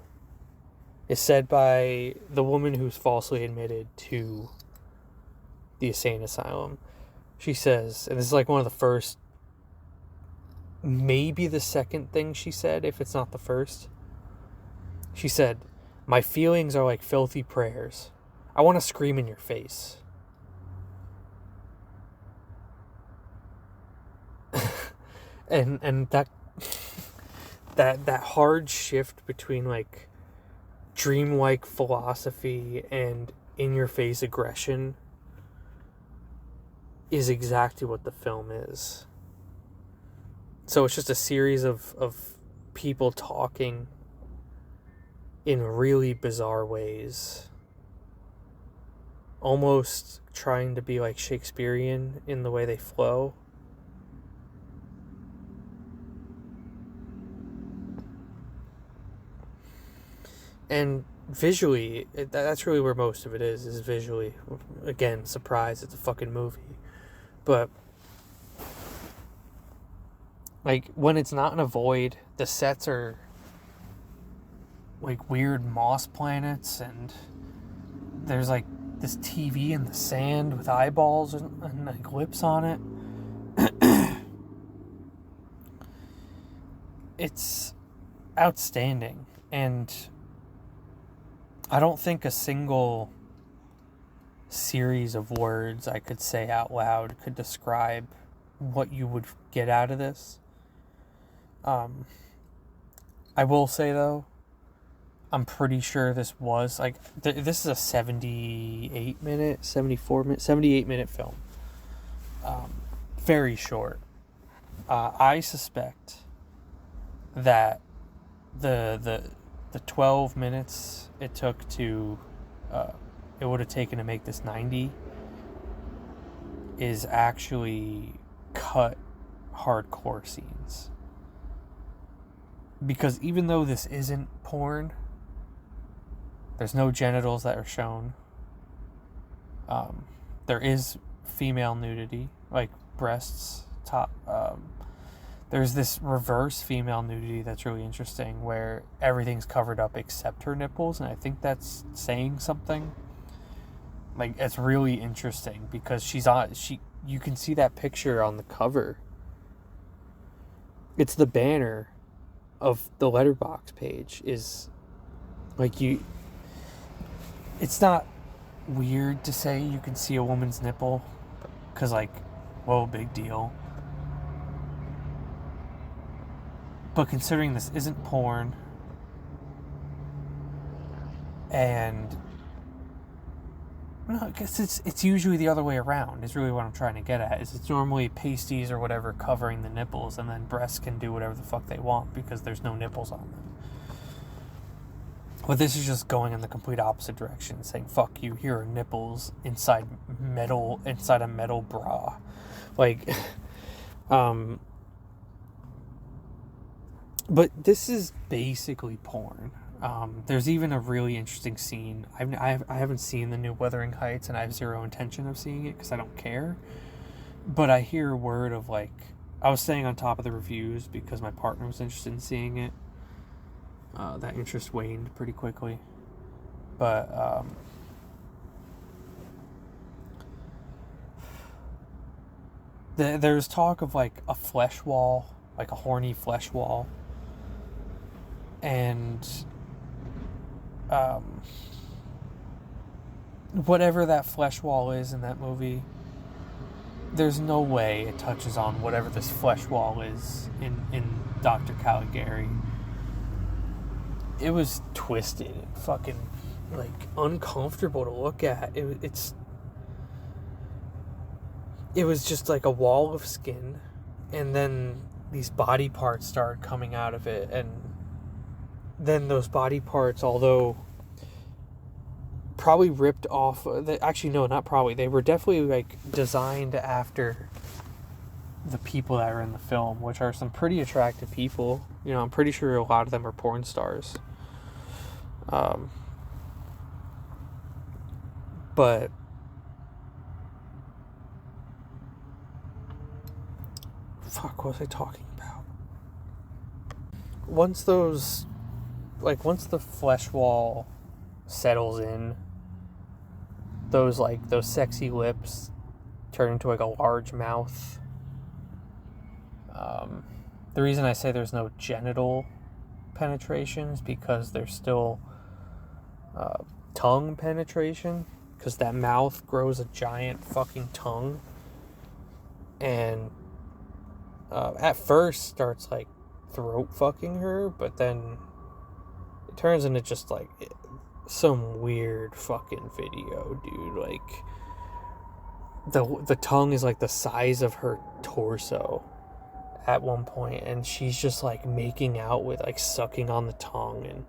is said by the woman who's falsely admitted to the insane asylum. She says, and this is one of the first, maybe the second thing she said, if it's not the first. She said, "My feelings are like filthy prayers. I want to scream in your face." and that hard shift between dreamlike philosophy and in-your-face aggression is exactly what the film is. So it's just a series of people talking in really bizarre ways, almost trying to be Shakespearean in the way they flow. And visually, that's really where most of it is visually. Again, surprise, it's a fucking movie. But when it's not in a void, the sets are weird moss planets, and there's this TV in the sand with eyeballs and lips on it. It's outstanding, and I don't think a single series of words I could say out loud could describe what you would get out of this. I will say, though, I'm pretty sure this was this is a 78 minute film. Very short. I suspect that the 12 minutes it took it would have taken to make this 90 is actually cut hardcore scenes. Because even though this isn't porn, there's no genitals that are shown. There is female nudity, breasts, top. There's this reverse female nudity that's really interesting, where everything's covered up except her nipples, and I think that's saying something. It's really interesting because you can see that picture on the cover. It's the banner of the Letterboxd page. Is it's not weird to say you can see a woman's nipple, because whoa, big deal. But considering this isn't porn, and no, I guess it's usually the other way around, is really what I'm trying to get at. Is it's normally pasties or whatever covering the nipples, and then breasts can do whatever the fuck they want because there's no nipples on them. But this is just going in the complete opposite direction, saying, fuck you, here are nipples inside a metal bra. Like, but this is basically porn. There's even a really interesting scene. I haven't seen the new Wuthering Heights, and I have zero intention of seeing it because I don't care. But I hear word of, like, I was staying on top of the reviews because my partner was interested in seeing it. That interest waned pretty quickly. But there's talk of, like, a flesh wall, like a horny flesh wall. And whatever that flesh wall is in that movie, there's no way it touches on whatever this flesh wall is in Dr. Caligari. It was twisted and fucking, like, uncomfortable to look at. It was just like a wall of skin, and then these body parts started coming out of it, and then those body parts, although probably ripped off, actually no, not probably, they were definitely, like, designed after the people that are in the film, which are some pretty attractive people. You know, I'm pretty sure a lot of them are porn stars. But fuck, what was I talking about? Once the flesh wall settles in, those sexy lips turn into, like, a large mouth. The reason I say there's no genital penetration is because there's still tongue penetration, because that mouth grows a giant fucking tongue, and at first starts, like, throat fucking her, but then it turns into just, like, some weird fucking video, dude. Like, the tongue is, like, the size of her torso at one point, and she's just, like, making out with, like, sucking on the tongue, and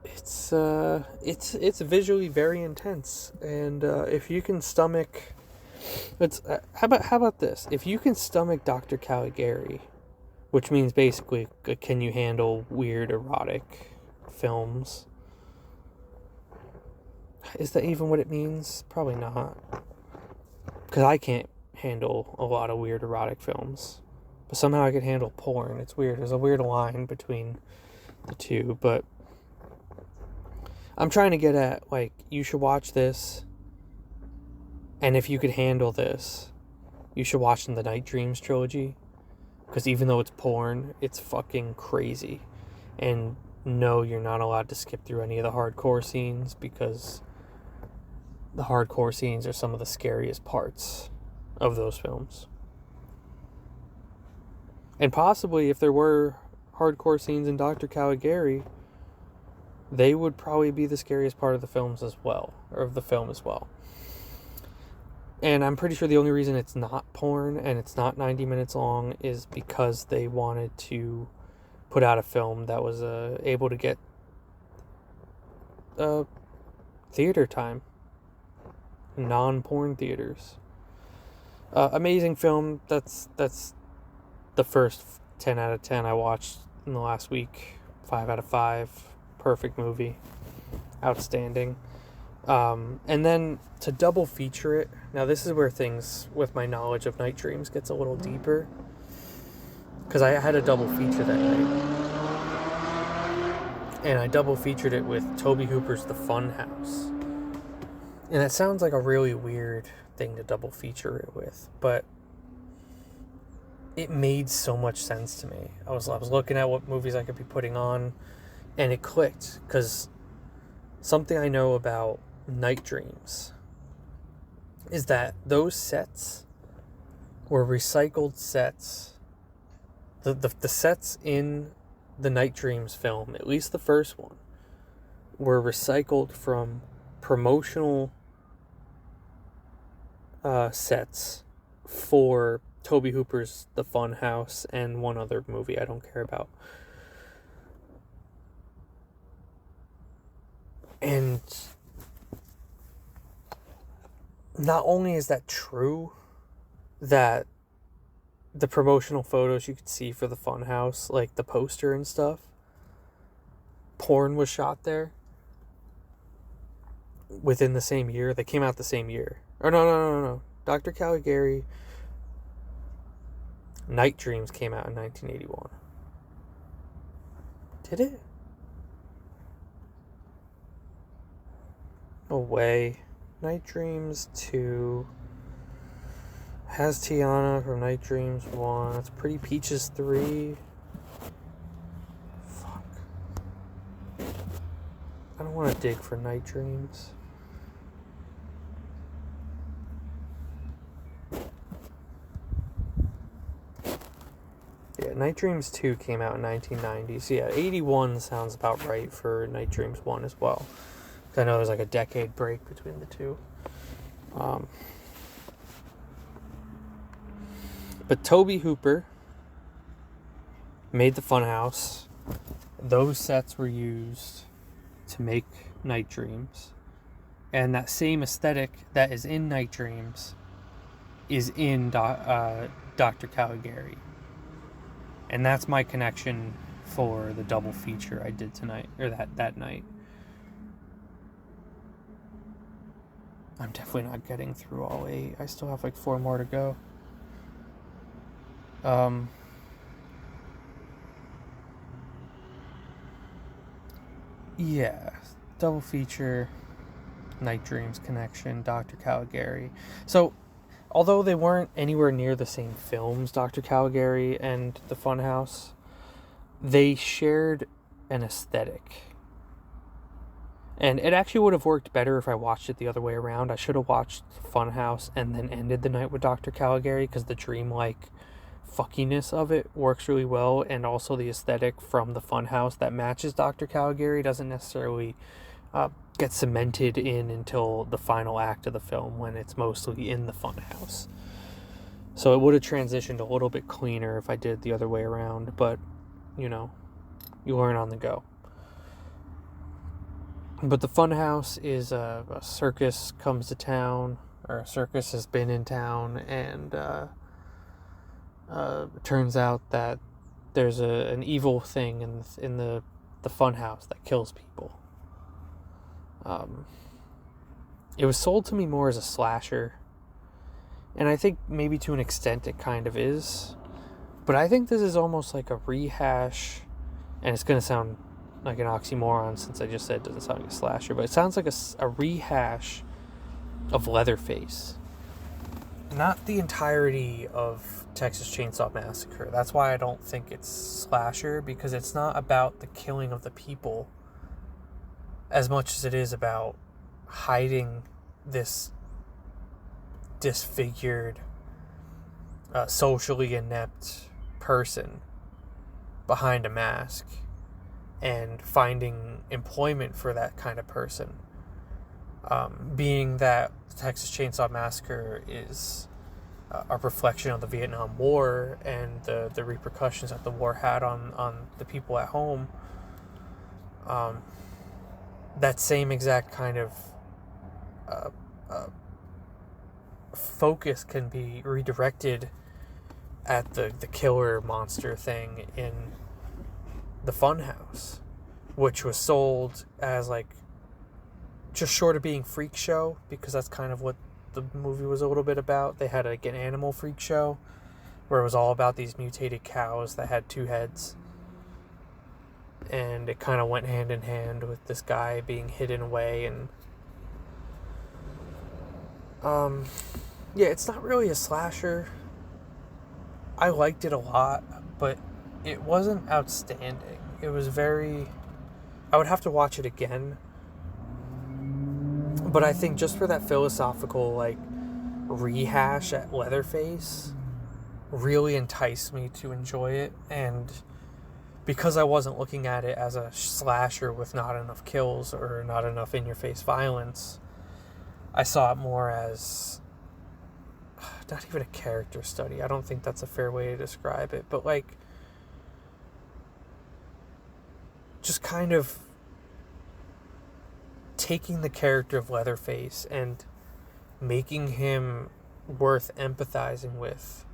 it's visually very intense. And if you can stomach, how about this? If you can stomach Dr. Caligari, which means basically, can you handle weird erotic films? Is that even what it means? Probably not. Because I can't handle a lot of weird erotic films. But somehow I can handle porn. It's weird. There's a weird line between the two. But I'm trying to get at, like, you should watch this. And if you could handle this, you should watch the Night Dreams trilogy. Because even though it's porn, it's fucking crazy. And no, you're not allowed to skip through any of the hardcore scenes, because the hardcore scenes are some of the scariest parts of those films. And possibly, if there were hardcore scenes in Dr. Caligari, they would probably be the scariest part of the films as well, or of the film as well. And I'm pretty sure the only reason it's not porn and it's not 90 minutes long is because they wanted to put out a film that was able to get theater time. Non-porn theaters. Amazing film. That's the first 10 out of 10 I watched in the last week. 5 out of 5. Perfect movie. Outstanding. And then to double feature it, now this is where things with my knowledge of Night Dreams gets a little deeper, because I had a double feature that night, and I double featured it with Tobe Hooper's The Funhouse. And that sounds like a really weird thing to double feature it with, but it made so much sense to me. I was looking at what movies I could be putting on, and it clicked, because something I know about Night Dreams is that those sets were recycled sets. The sets in the Night Dreams film, at least the first one, were recycled from promotional sets for Tobe Hooper's The Funhouse and one other movie I don't care about. And not only is that true, that the promotional photos you could see for the Funhouse, like the poster and stuff, porn was shot there within the same year. They came out the same year. Or no. Dr. Caligari, Night Dreams came out in 1981. Did it? No way. Night Dreams 2 has Tiana from Night Dreams 1. It's Pretty Peaches 3. Fuck. I don't want to dig for Night Dreams. Yeah, Night Dreams 2 came out in 1990. So yeah, 81 sounds about right for Night Dreams 1 as well. I know there's like a decade break between the two. But Tobe Hooper made the Funhouse. Those sets were used to make Night Dreams. And that same aesthetic that is in Night Dreams is in Dr. Caligari. And that's my connection for the double feature I did tonight, or that night. I'm definitely not getting through all 8. I still have like 4 more to go. Yeah, double feature, Night Dreams connection, Dr. Caligari. So, although they weren't anywhere near the same films, Dr. Caligari and the Funhouse, they shared an aesthetic. And it actually would have worked better if I watched it the other way around. I should have watched Funhouse and then ended the night with Dr. Caligari, because the dreamlike fuckiness of it works really well, and also the aesthetic from the Funhouse that matches Dr. Caligari doesn't necessarily get cemented in until the final act of the film, when it's mostly in the Funhouse. So it would have transitioned a little bit cleaner if I did it the other way around, but, you know, you learn on the go. But the Funhouse is a circus comes to town, or a circus has been in town, and it turns out that there's an evil thing in the Funhouse that kills people. It was sold to me more as a slasher, and I think maybe to an extent it kind of is, but I think this is almost like a rehash, and it's going to sound like an oxymoron since I just said it doesn't sound like a slasher, but it sounds like a rehash of Leatherface. Not the entirety of Texas Chainsaw Massacre. That's why I don't think it's slasher, because it's not about the killing of the people as much as it is about hiding this disfigured, socially inept person behind a mask and finding employment for that kind of person. Being that the Texas Chainsaw Massacre is a reflection of the Vietnam War and the repercussions that the war had on the people at home, that same exact kind of focus can be redirected at the killer monster thing in the Funhouse, which was sold as like just short of being freak show, because that's kind of what the movie was a little bit about. They had like an animal freak show where it was all about these mutated cows that had 2 heads, and it kind of went hand in hand with this guy being hidden away. And yeah, it's not really a slasher. I liked it a lot, but it wasn't outstanding. It was very... I would have to watch it again. But I think just for that philosophical, like, rehash at Leatherface really enticed me to enjoy it. And because I wasn't looking at it as a slasher with not enough kills or not enough in-your-face violence, I saw it more as not even a character study. I don't think that's a fair way to describe it, but like just kind of taking the character of Leatherface and making him worth empathizing with.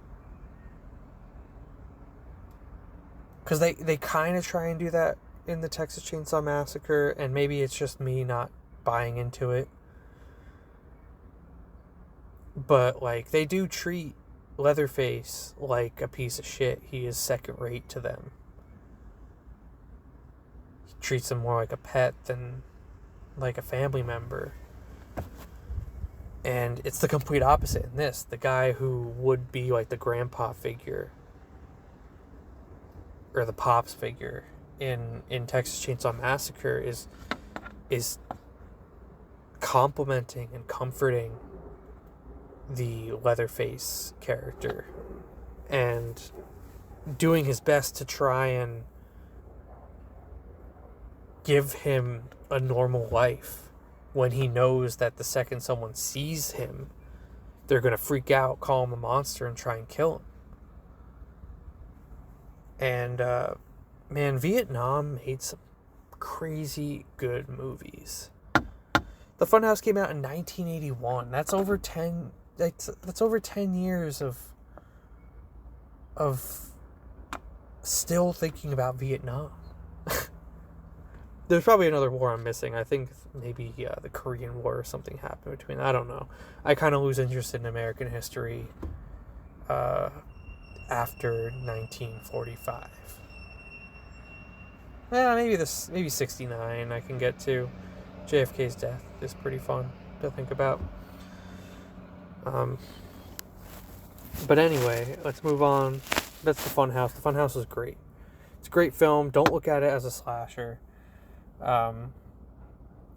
Because they kind of try and do that in the Texas Chainsaw Massacre, and maybe it's just me not buying into it. But, like, they do treat Leatherface like a piece of shit. He is second rate to them. He treats them more like a pet than like a family member. And it's the complete opposite in this. The guy who would be like the grandpa figure or the pops figure in Texas Chainsaw Massacre is complimenting and comforting the Leatherface character and doing his best to try and give him a normal life when he knows that the second someone sees him, they're going to freak out, call him a monster, and try and kill him. And, man, Vietnam made some crazy good movies. The Funhouse came out in 1981. That's over 10 years of still thinking about Vietnam. There's probably another war I'm missing. I think maybe the Korean War or something happened between. I don't know. I kind of lose interest in American history after 1945. Yeah, maybe 69 I can get to. JFK's death is pretty fun to think about. But anyway, let's move on. That's the Funhouse. The Funhouse is great. It's a great film. Don't look at it as a slasher.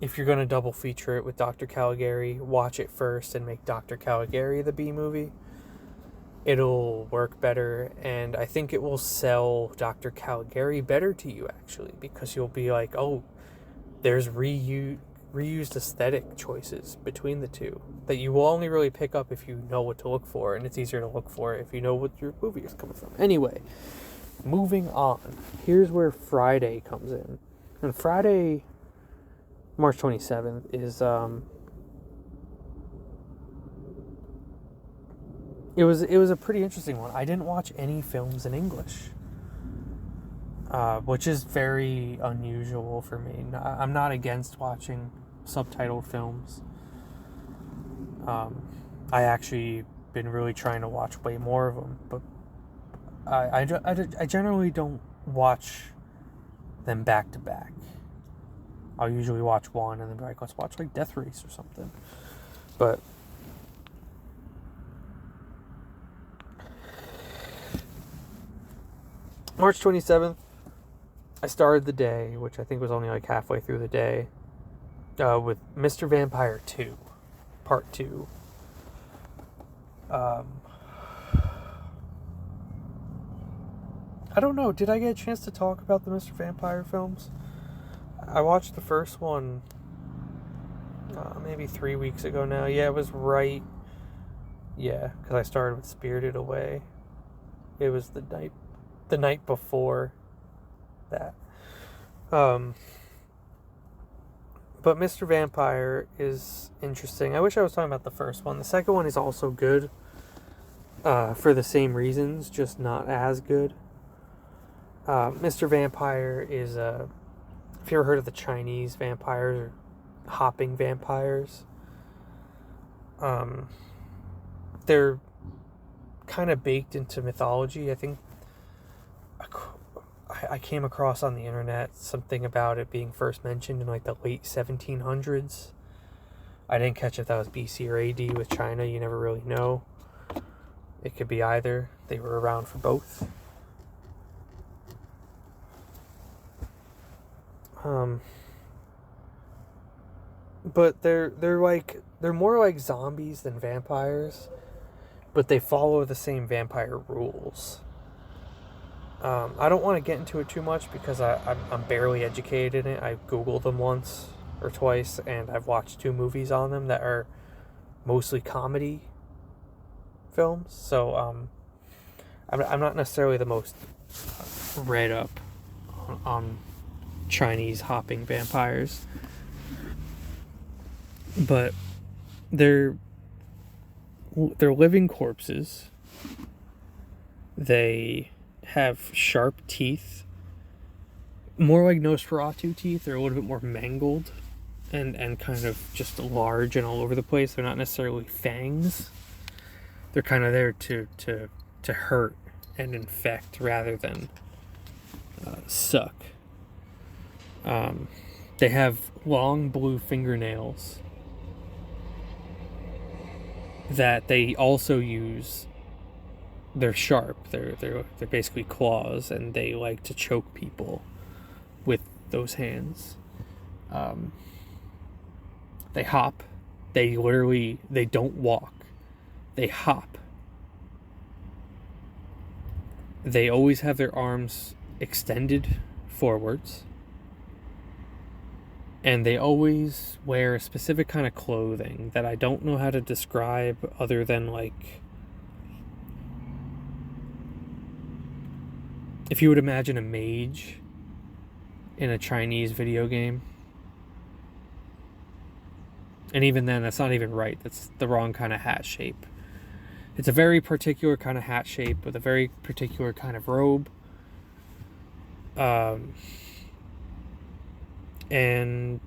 If you're going to double feature it with Dr. Caligari, watch it first and make Dr. Caligari the B movie. It'll work better, and I think it will sell Dr. Caligari better to you, actually, because you'll be like, oh, there's reused aesthetic choices between the two that you will only really pick up if you know what to look for, and it's easier to look for if you know what your movie is coming from. Anyway, moving on. Here's where Friday comes in. And Friday, March 27th, is it was a pretty interesting one. I didn't watch any films in English, which is very unusual for me. I'm not against watching subtitled films. I actually been really trying to watch way more of them, but I generally don't watch them back to back. I'll usually watch one and then be like, let's watch like Death Race or something. But March 27th, I started the day, which I think was only like halfway through the day, with Mr. Vampire 2, Part 2. I don't know, did I get a chance to talk about the Mr. Vampire films? I watched the first one maybe 3 weeks ago now. Yeah, it was right. Yeah, because I started with Spirited Away. It was the night before that. But Mr. Vampire is interesting. I wish I was talking about the first one. The second one is also good for the same reasons, just not as good. Mr. Vampire is have you ever heard of the Chinese vampires or hopping vampires? They're kind of baked into mythology. I think I came across on the internet something about it being first mentioned in like the late 1700s. I didn't catch if that was BC or AD with China. You never really know. It could be either. They were around for both. but they're more like zombies than vampires, but they follow the same vampire rules. I don't want to get into it too much because I'm barely educated in it. I Googled them once or twice, and I've watched 2 movies on them that are mostly comedy films. So I'm not necessarily the most read up on Chinese hopping vampires, but they're living corpses. They have sharp teeth, more like Nosferatu teeth. They're a little bit more mangled and kind of just large and all over the place. They're not necessarily fangs. They're kind of there to hurt and infect rather than suck. They have long blue fingernails that they also use. They're sharp. They're basically claws, and they like to choke people with those hands. They hop. They don't walk. They hop. They always have their arms extended forwards. And they always wear a specific kind of clothing that I don't know how to describe other than like, if you would imagine a mage in a Chinese video game. And even then, that's not even right. That's the wrong kind of hat shape. It's a very particular kind of hat shape with a very particular kind of robe. And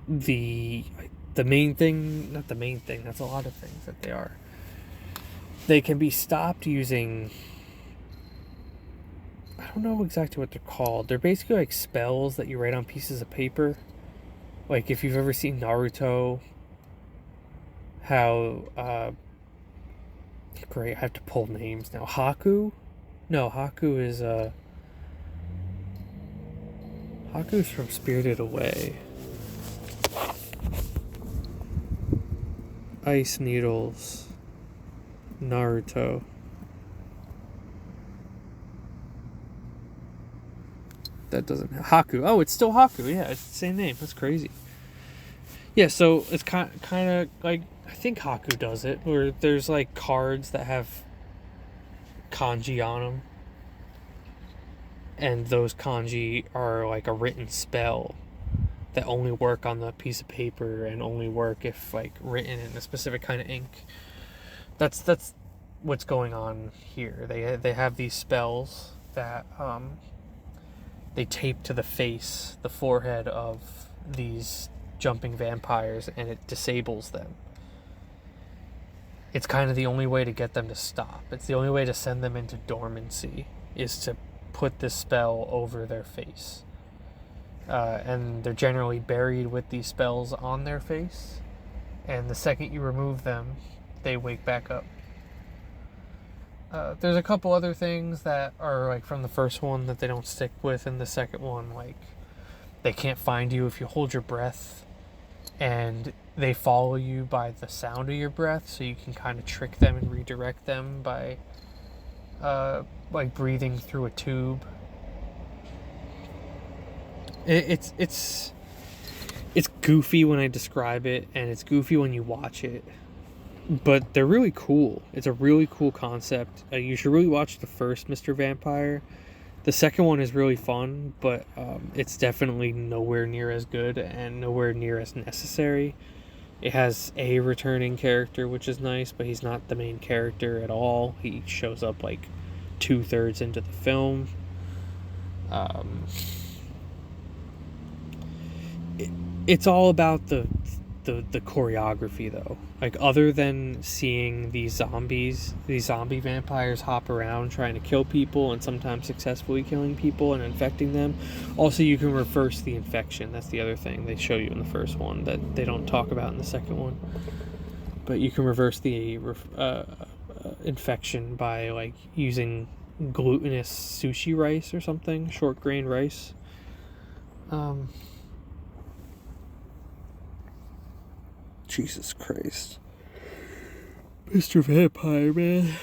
the main thing, not the main thing, that's a lot of things that they are. They can be stopped using, I don't know exactly what they're called. They're basically like spells that you write on pieces of paper. Like if you've ever seen Naruto, how, great, I have to pull names now. Haku? No, Haku's from Spirited Away. Ice Needles. Naruto. That doesn't... Haku. Oh, it's still Haku. Yeah, it's the same name. That's crazy. Yeah, so it's kind of like... I think Haku does it, where there's like cards that have kanji on them. And those kanji are like a written spell that only work on the piece of paper and only work if like written in a specific kind of ink. That's what's going on here. They have these spells that they tape to the face, the forehead of these jumping vampires, and it disables them. It's kind of the only way to get them to stop. It's the only way to send them into dormancy, is to put this spell over their face. And they're generally buried with these spells on their face, and the second you remove them, they wake back up. There's a couple other things that are like from the first one that they don't stick with in the second one, like they can't find you if you hold your breath, and they follow you by the sound of your breath, so you can kind of trick them and redirect them by like breathing through a tube. It's goofy when I describe it, and it's goofy when you watch it, but they're really cool. It's a really cool concept. You should really watch the first Mr. Vampire. The second one is really fun, but it's definitely nowhere near as good and nowhere near as necessary. It has a returning character, which is nice, but he's not the main character at all. He shows up like 2/3 into the film. It's all about the choreography, though. Like, other than seeing these zombie vampires hop around trying to kill people and sometimes successfully killing people and infecting them, also you can reverse the infection. That's the other thing they show you in the first one that they don't talk about in the second one. But you can reverse the infection by like using glutinous sushi rice or something, short grain rice. Jesus Christ. Mr. Vampire, man.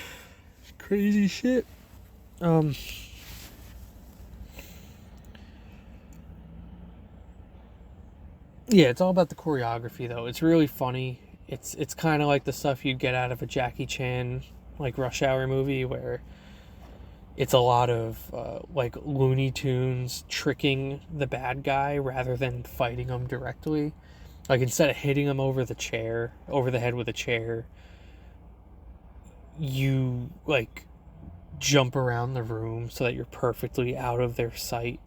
Crazy shit. Yeah, it's all about the choreography, though. It's really funny. It's kind of like the stuff you'd get out of a Jackie Chan, like, Rush Hour movie, where it's a lot of, like, Looney Tunes tricking the bad guy rather than fighting him directly. Like, instead of hitting him over the head with a chair, you, like, jump around the room so that you're perfectly out of their sight.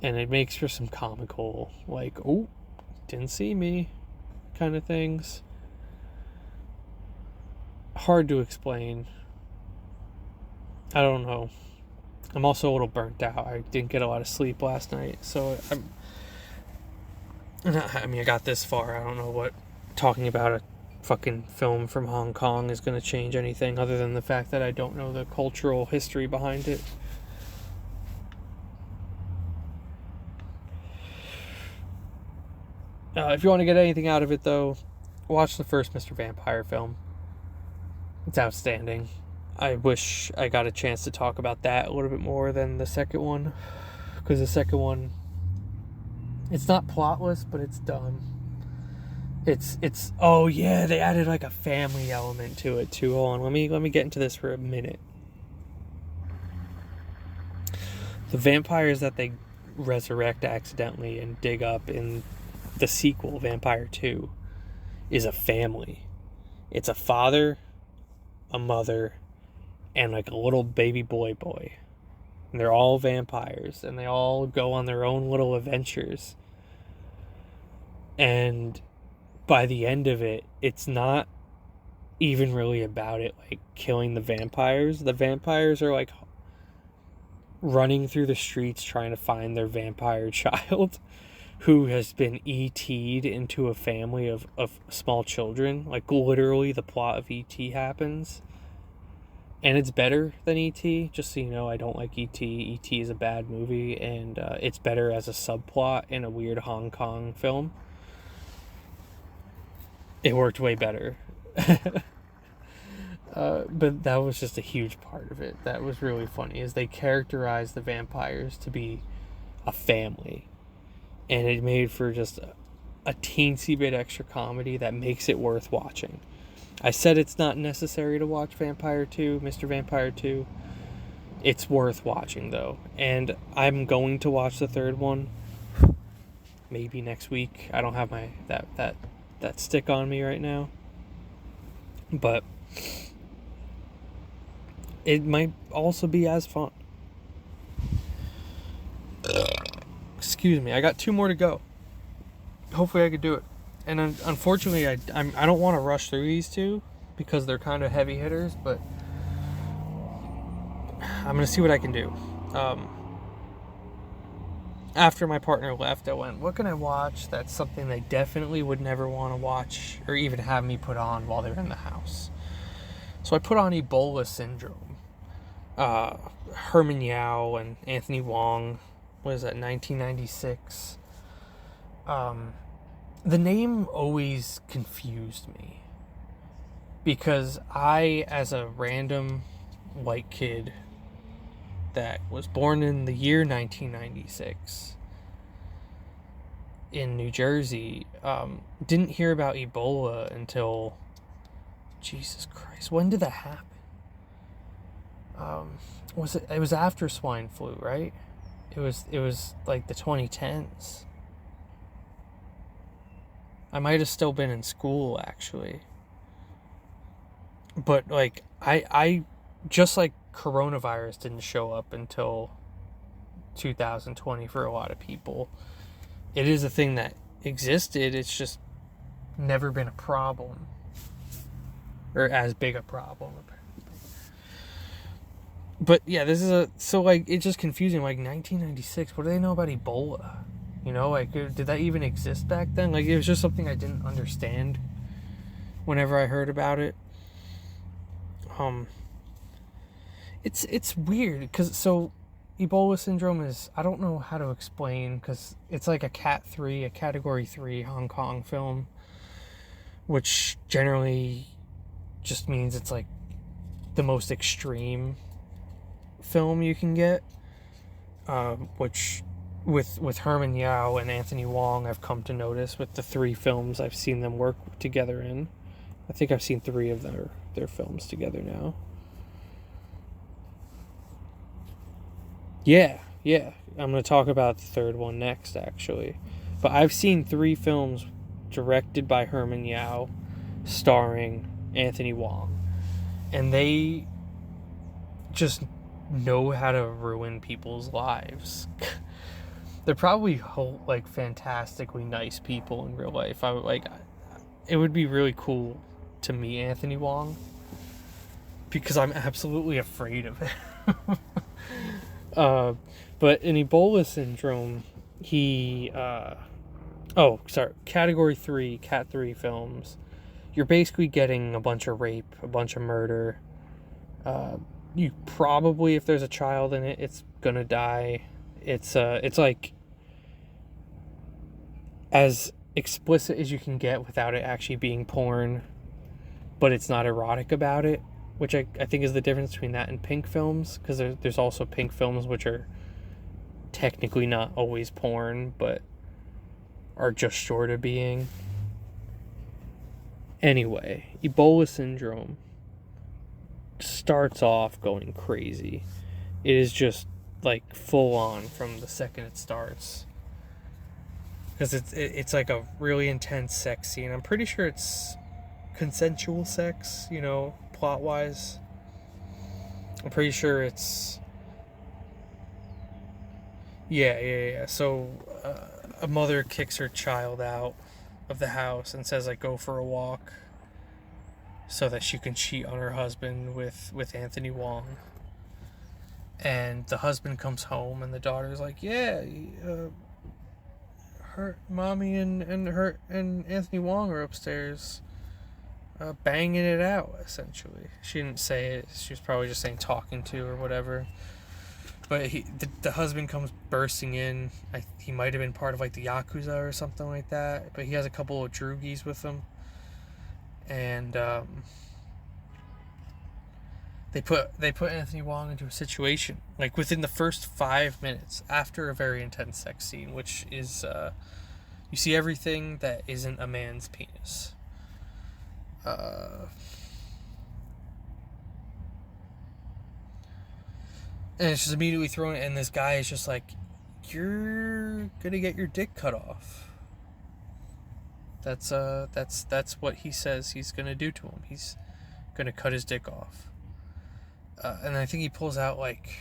And it makes for some comical, like, oh, didn't see me kind of things. Hard to explain. I don't know. I'm also a little burnt out. I didn't get a lot of sleep last night. So, I got this far. I don't know what talking about a fucking film from Hong Kong is going to change anything other than the fact that I don't know the cultural history behind it. If you want to get anything out of it, though, watch the first Mr. Vampire film. It's outstanding. I wish I got a chance to talk about that a little bit more than the second one. Because the second one, it's not plotless, but it's dumb. It's oh yeah, they added like a family element to it too. Hold on, let me get into this for a minute. The vampires that they resurrect accidentally and dig up in the sequel, Vampire 2, is a family. It's a father, a mother, and like a little baby boy. And they're all vampires, and they all go on their own little adventures. And by the end of it, it's not even really about it, like, killing the vampires. The vampires are, like, running through the streets trying to find their vampire child who has been ET'd into a family of small children. Like, literally, the plot of E.T. happens. And it's better than E.T., just so you know. I don't like E.T. E.T. is a bad movie, and it's better as a subplot in a weird Hong Kong film. It worked way better. But that was just a huge part of it. That was really funny, is they characterized the vampires to be a family. And it made for just a teensy bit extra comedy that makes it worth watching. I said it's not necessary to watch Vampire 2, Mr. Vampire 2. It's worth watching, though. And I'm going to watch the third one maybe next week. I don't have my that stick on me right now. But it might also be as fun. Excuse me, I got 2 more to go. Hopefully I could do it. And unfortunately, I don't want to rush through these 2 because they're kind of heavy hitters, but I'm going to see what I can do. After my partner left, I went, what can I watch that's something they definitely would never want to watch or even have me put on while they're in the house? So I put on Ebola Syndrome. Herman Yao and Anthony Wong. What is that, 1996? The name always confused me because I, as a random white kid that was born in the year 1996 in New Jersey, didn't hear about Ebola until, Jesus Christ, when did that happen? It was after swine flu, right? It was like the 2010s. I might have still been in school, actually. But, like, I just like coronavirus didn't show up until 2020 for a lot of people. It is a thing that existed. It's just never been a problem. Or as big a problem. But, yeah, this is so, like, it's just confusing. Like, 1996, what do they know about Ebola? You know, like, did that even exist back then? Like, it was just something I didn't understand whenever I heard about it. It's weird, because, so, Ebola Syndrome is, I don't know how to explain, because it's like a Category 3 Hong Kong film. which generally just means it's like the most extreme film you can get, which with Herman Yao and Anthony Wong, I've come to notice with the 3 films I've seen them work together in. I think I've seen 3 of their films together now. Yeah. I'm going to talk about the 3rd one next, actually. But I've seen 3 films directed by Herman Yao, starring Anthony Wong. And they just know how to ruin people's lives. They're probably like fantastically nice people in real life. It would be really cool to meet Anthony Wong, because I'm absolutely afraid of it. But in Ebola Syndrome, Category 3, Cat 3 films, you're basically getting a bunch of rape, a bunch of murder. You probably, if there's a child in it, it's gonna die. It's like as explicit as you can get without it actually being porn, but it's not erotic about it, which I think is the difference between that and pink films, because there's also pink films which are technically not always porn, but are just short of being. Anyway, Ebola Syndrome starts off going crazy. It is just like full on from the second it starts, because it's like a really intense sex scene. I'm pretty sure it's consensual sex, plot wise. I'm pretty sure it's yeah. So a mother kicks her child out of the house and says, like, go for a walk, so that she can cheat on her husband with Anthony Wong. And the husband comes home, and the daughter's like, her mommy and Anthony Wong are upstairs, banging it out. Essentially, she didn't say it. She was probably just saying talking to or whatever. But the husband comes bursting in. He might have been part of like the Yakuza or something like that. But he has a couple of droogies with him, and they put Anthony Wong into a situation, like within the first 5 minutes after a very intense sex scene, which is you see everything that isn't a man's penis. And it's just immediately thrown, and this guy is just like, you're gonna get your dick cut off. That's what he says he's gonna do to him. He's gonna cut his dick off. And I think he pulls out like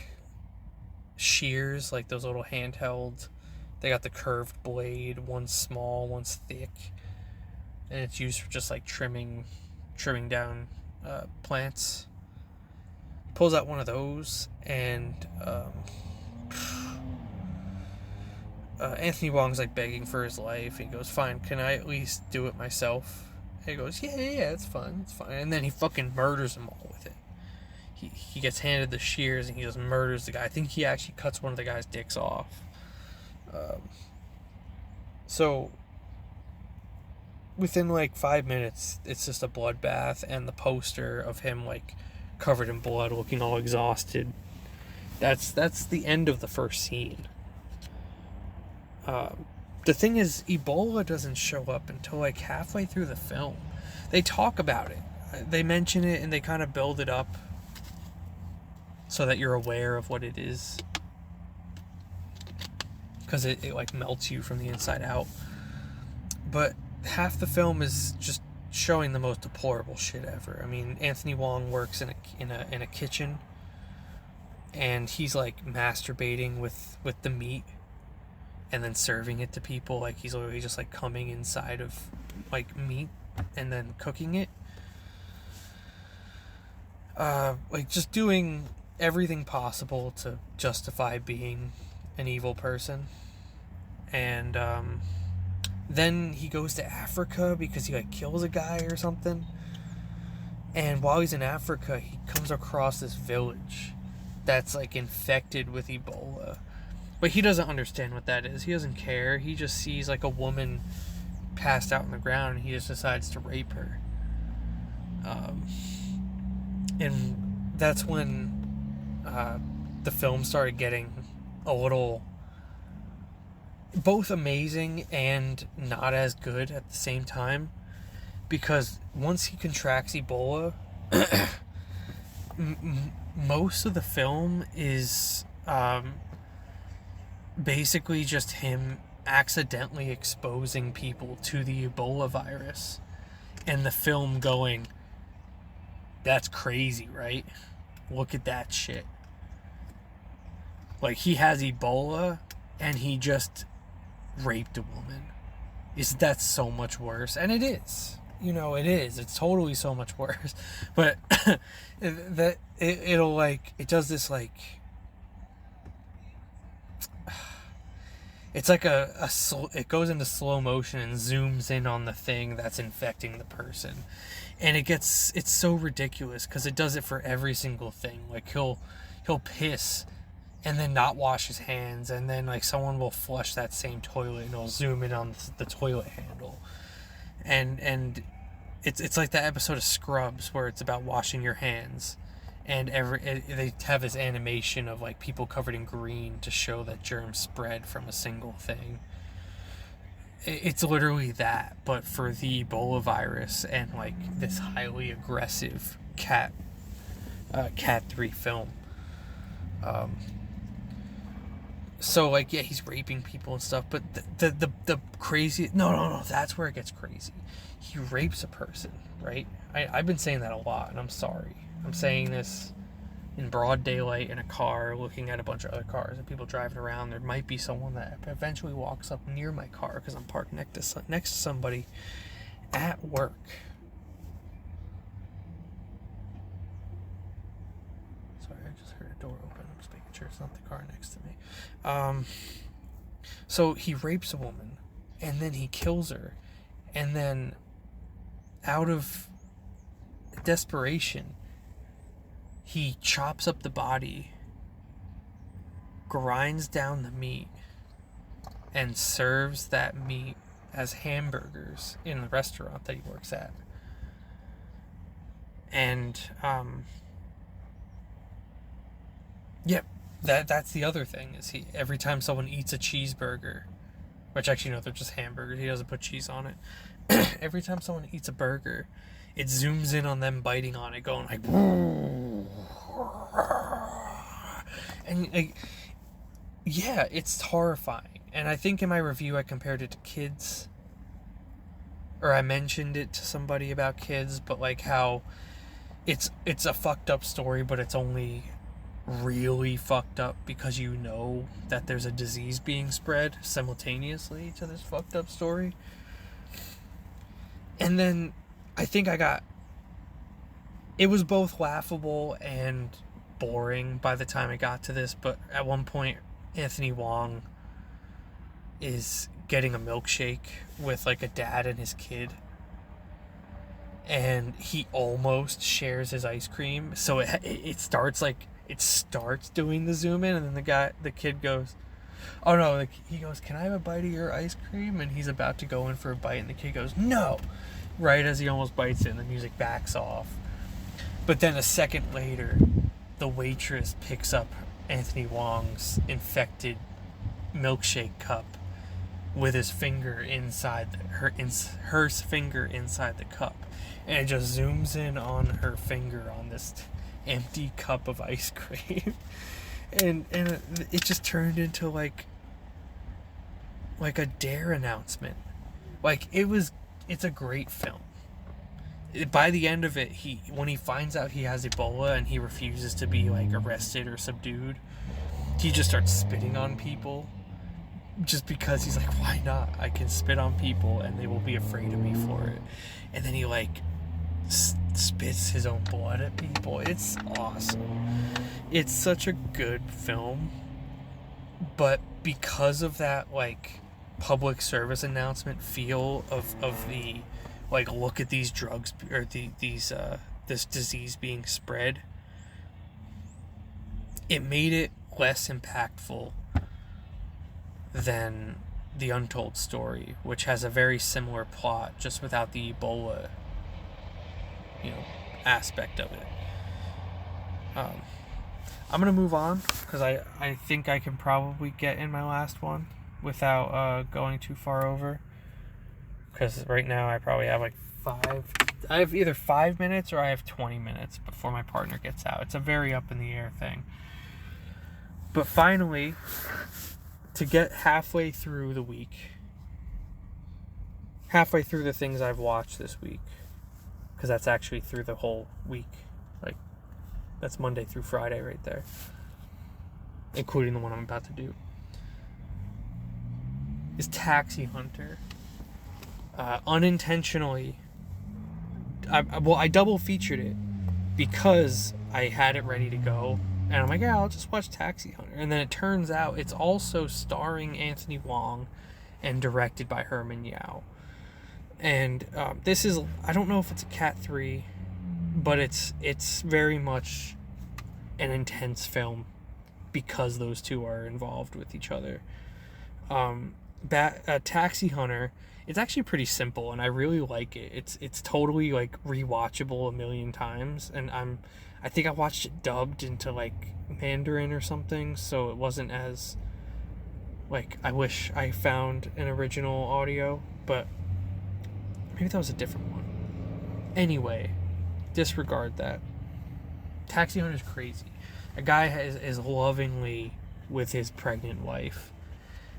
shears, like those little handheld. They got the curved blade. One's small, one's thick, and it's used for just like trimming down plants. Pulls out one of those, and Anthony Wong's like begging for his life. He goes, fine, can I at least do it myself? And he goes, yeah, it's fine. And then he fucking murders them all with it. He gets handed the shears, and he just murders the guy. I think he actually cuts one of the guy's dicks off. So within like 5 minutes, it's just a bloodbath, and the poster of him like covered in blood, looking all exhausted. That's the end of the first scene. The thing is, Ebola doesn't show up until like halfway through the film. They talk about it. They mention it, and they kind of build it up so that you're aware of what it is, because it like melts you from the inside out. But half the film is just showing the most deplorable shit ever. I mean, Anthony Wong works in a kitchen, and he's like masturbating with the meat and then serving it to people. Like, he's literally just like coming inside of like meat and then cooking it. Like just doing everything possible to justify being an evil person. And then he goes to Africa because he like kills a guy or something. And while he's in Africa, he comes across this village that's like infected with Ebola. But he doesn't understand what that is. He doesn't care. He just sees like a woman passed out on the ground, and he just decides to rape her. And that's when the film started getting a little both amazing and not as good at the same time, because once he contracts Ebola, most of the film is basically just him accidentally exposing people to the Ebola virus, and the film going, that's crazy, right? Look at that shit. Like, he has Ebola and he just raped a woman. Isn't that so much worse? And it is. You know, it is. It's totally so much worse. But it'll like, it does this like, it's like it goes into slow motion and zooms in on the thing that's infecting the person. And it's so ridiculous because it does it for every single thing. Like, he'll piss and then not wash his hands, and then like someone will flush that same toilet and it'll zoom in on the toilet handle. And it's like that episode of Scrubs where it's about washing your hands. And they have this animation of like people covered in green to show that germs spread from a single thing. It's literally that, but for the Ebola virus and like this highly aggressive Cat 3 film. So like, yeah, he's raping people and stuff, but the crazy no, that's where it gets crazy. He rapes a person, right? I've been saying that a lot, and I'm sorry. I'm saying this in broad daylight in a car, looking at a bunch of other cars and people driving around. There might be someone that eventually walks up near my car because I'm parked next to somebody at work. Sorry, I just heard a door open. I'm just making sure it's not the car next to me. So he rapes a woman, and then he kills her, and then out of desperation, he chops up the body, grinds down the meat, and serves that meat as hamburgers in the restaurant that he works at. And yep, that's the other thing, is he, every time someone eats a cheeseburger, which actually, no, they're just hamburgers, he doesn't put cheese on it. Every time someone eats a burger, it zooms in on them biting on it, going like, and like, yeah, it's horrifying. And I think in my review I compared it to Kids, or I mentioned it to somebody about Kids, but like how it's a fucked up story, but it's only really fucked up because you know that there's a disease being spread simultaneously to this fucked up story. And then I think it was both laughable and boring by the time I got to this, but at one point Anthony Wong is getting a milkshake with like a dad and his kid, and he almost shares his ice cream, so it starts doing the zoom in, and then the kid goes, oh no, like, he goes, can I have a bite of your ice cream? And he's about to go in for a bite, and the kid goes, no, right as he almost bites it, and the music backs off. But then a second later, the waitress picks up Anthony Wong's infected milkshake cup with his finger inside her finger inside the cup, and it just zooms in on her finger on this empty cup of ice cream. and it just turned into like a dare announcement. Like, it's a great film. By the end of it, when he finds out he has Ebola and he refuses to be like arrested or subdued, he just starts spitting on people, just because he's like, why not? I can spit on people and they will be afraid of me for it. And then he like spits his own blood at people. It's awesome. It's such a good film, but because of that like public service announcement feel of the like, look at these drugs, or this disease being spread, it made it less impactful than The Untold Story, which has a very similar plot, just without the Ebola, aspect of it. I'm gonna move on because I think I can probably get in my last one without going too far over. Because right now I probably have like I have either 5 minutes or I have 20 minutes before my partner gets out. It's a very up in the air thing. But finally, to get halfway through the week, halfway through the things I've watched this week, because that's actually through the whole week, like that's Monday through Friday right there, including the one I'm about to do, is Taxi Hunter. Unintentionally, I double featured it because I had it ready to go, and I'm like, yeah, I'll just watch Taxi Hunter. And then it turns out it's also starring Anthony Wong and directed by Herman Yao. And this is, I don't know if it's a Cat 3, but it's very much an intense film because those two are involved with each other. Taxi Hunter, it's actually pretty simple, and I really like it. It's totally like rewatchable a million times, and I think I watched it dubbed into like Mandarin or something, so it wasn't as like, I wish I found an original audio, but maybe that was a different one. Anyway, disregard that. Taxi Hunter's crazy. A guy is lovingly with his pregnant wife,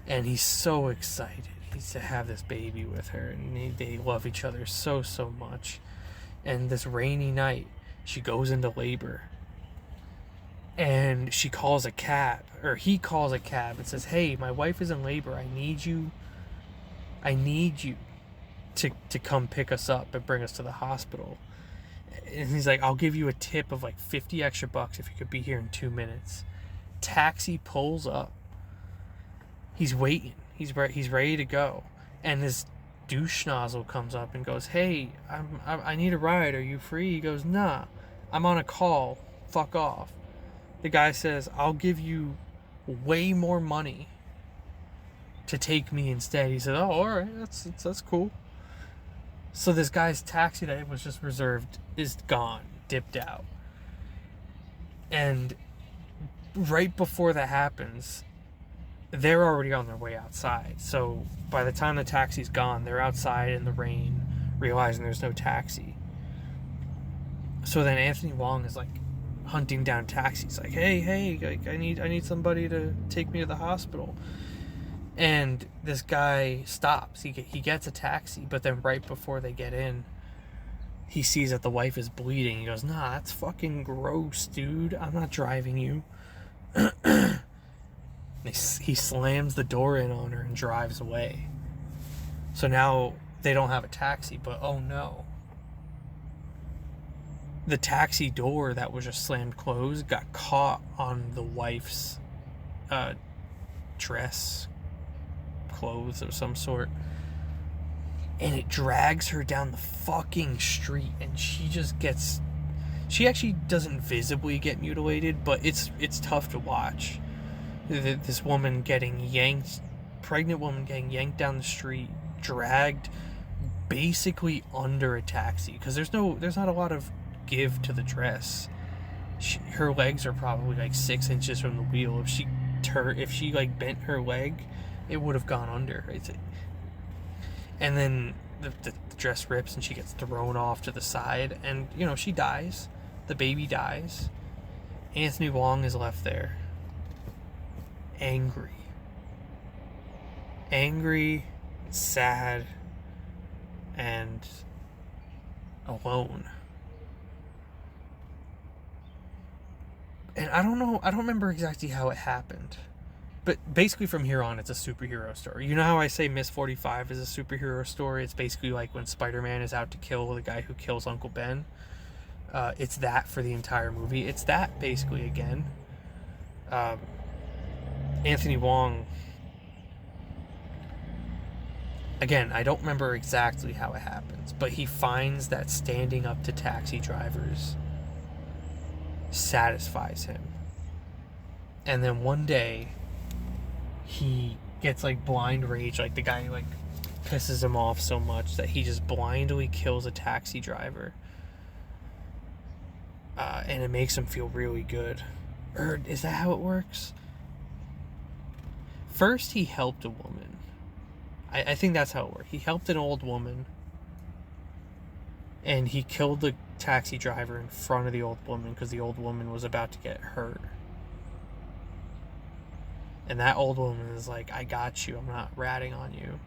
and he's so excited. He's to have this baby with her, and they love each other so much. And this rainy night, she goes into labor, and she calls a cab, or he calls a cab and says, hey, my wife is in labor, I need you to come pick us up and bring us to the hospital. And he's like, I'll give you a tip of like 50 extra bucks if you could be here in 2 minutes. Taxi pulls up. He's waiting. He's ready to go. And this douche nozzle comes up and goes, hey, I need a ride. Are you free? He goes, nah, I'm on a call. Fuck off. The guy says, I'll give you way more money to take me instead. He said, oh, all right, that's cool. So this guy's taxi that was just reserved is gone, dipped out. And right before that happens, they're already on their way outside. So by the time the taxi's gone, they're outside in the rain, realizing there's no taxi. So then Anthony Wong is like hunting down taxis, like, hey, like, I need somebody to take me to the hospital. And this guy stops. He gets a taxi, but then right before they get in, he sees that the wife is bleeding. He goes, nah, that's fucking gross, dude. I'm not driving you. He slams the door in on her and drives away. So now they don't have a taxi, but oh no. The taxi door that was just slammed closed got caught on the wife's dress, clothes of some sort, and it drags her down the fucking street, and she actually doesn't visibly get mutilated, but it's tough to watch. This pregnant woman getting yanked down the street, dragged basically under a taxi, because there's not a lot of give to the dress. Her legs are probably like 6 inches from the wheel. If she like bent her leg, it would have gone under. And then the dress rips and she gets thrown off to the side, and she dies. The baby dies. Anthony Wong is left there, angry, sad, and alone. And I don't remember exactly how it happened, but basically from here on, it's a superhero story. You know how I say Miss 45 is a superhero story? It's basically like when Spider-Man is out to kill the guy who kills Uncle Ben. It's that for the entire movie. It's that basically again. Anthony Wong, again, I don't remember exactly how it happens, but he finds that standing up to taxi drivers satisfies him. And then one day, he gets like blind rage, like the guy like pisses him off so much that he just blindly kills a taxi driver, and it makes him feel really good. Or is that how it works? First he helped a woman. I think that's how it worked. He helped an old woman, and he killed the taxi driver in front of the old woman because the old woman was about to get hurt. And that old woman is like, I got you, I'm not ratting on you.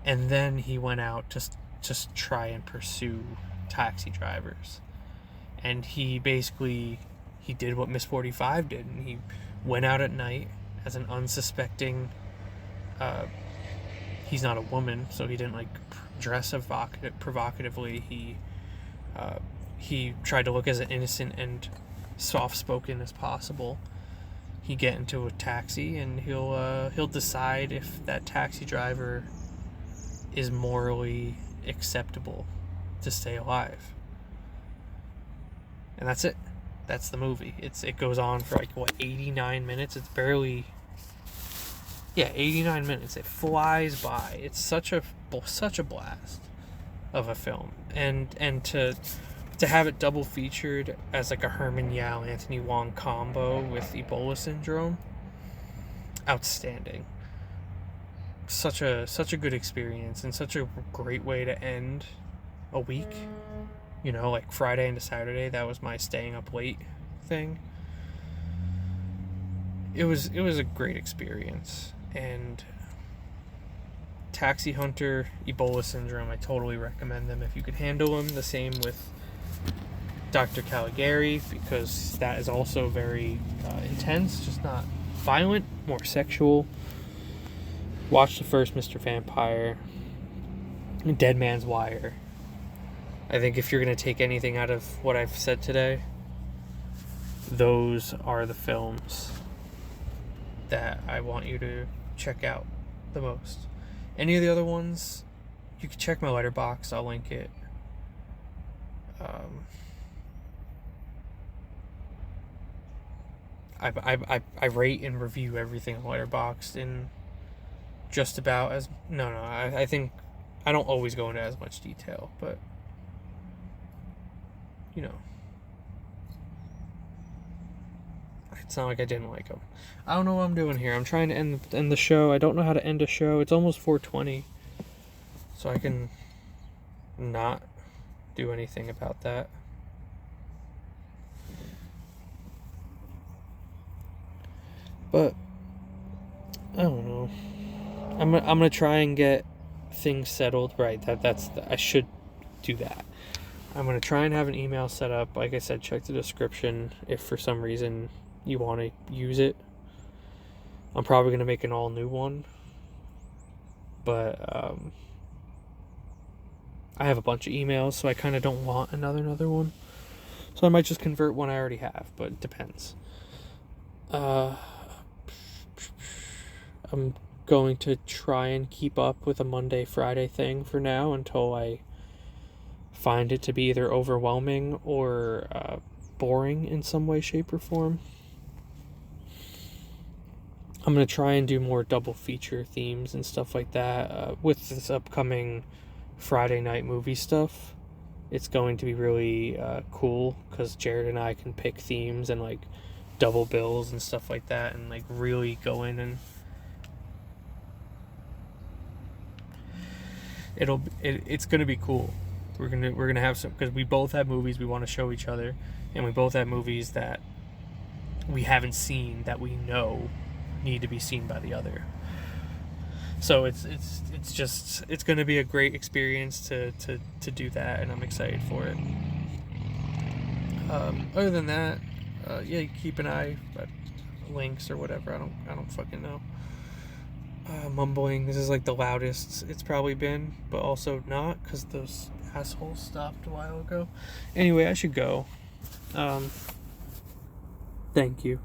And then he went out to just try and pursue taxi drivers. And he did what Miss 45 did. And he went out at night as an unsuspecting, he's not a woman, so he didn't like dress provocatively. He tried to look as innocent and soft-spoken as possible. He get into a taxi, and he'll decide if that taxi driver is morally acceptable to stay alive. And that's it. That's the movie. It goes on for 89 minutes. It's barely 89 minutes. It flies by. It's such a blast of a film, and to have it double featured as like a Herman Yao, Anthony Wong combo with Ebola Syndrome, outstanding. Such a good experience, and such a great way to end a week. Like Friday into Saturday, that was my staying up late thing. It was a great experience. And Taxi Hunter, Ebola Syndrome, I totally recommend them if you could handle them. The same with Dr. Caligari, because that is also very intense, just not violent, more sexual. Watch the first Mr. Vampire, Dead Man's Wire. I think if you're going to take anything out of what I've said today, those are the films that I want you to check out the most. Any of the other ones, you can check my Letterboxd. I'll link it. I rate and review everything on Letterboxd in just about as... I think I don't always go into as much detail, but it's not like I didn't like them. I don't know what I'm doing here. I'm trying to end the show. I don't know how to end a show. It's almost 4:20, so I can not do anything about that. But I don't know. I'm gonna try and get things settled. Right. I should do that. I'm gonna try and have an email set up. Like I said, check the description if for some reason you want to use it. I'm probably gonna make an all new one, but I have a bunch of emails, so I kind of don't want another one. So I might just convert one I already have, but it depends. I'm going to try and keep up with a Monday, Friday thing for now until I find it to be either overwhelming or boring in some way, shape, or form. I'm going to try and do more double feature themes and stuff like that with this upcoming Friday night movie stuff. It's going to be really cool because Jared and I can pick themes and like double bills and stuff like that, and like really go in, and it's gonna be cool. We're gonna have some, because we both have movies we want to show each other, and we both have movies that we haven't seen that we know need to be seen by the other. So it's gonna be a great experience to do that, and I'm excited for it. Other than that, you keep an eye at links or whatever. I don't fucking know. Mumbling. This is like the loudest it's probably been, but also not, because those assholes stopped a while ago. Anyway, I should go. Thank you.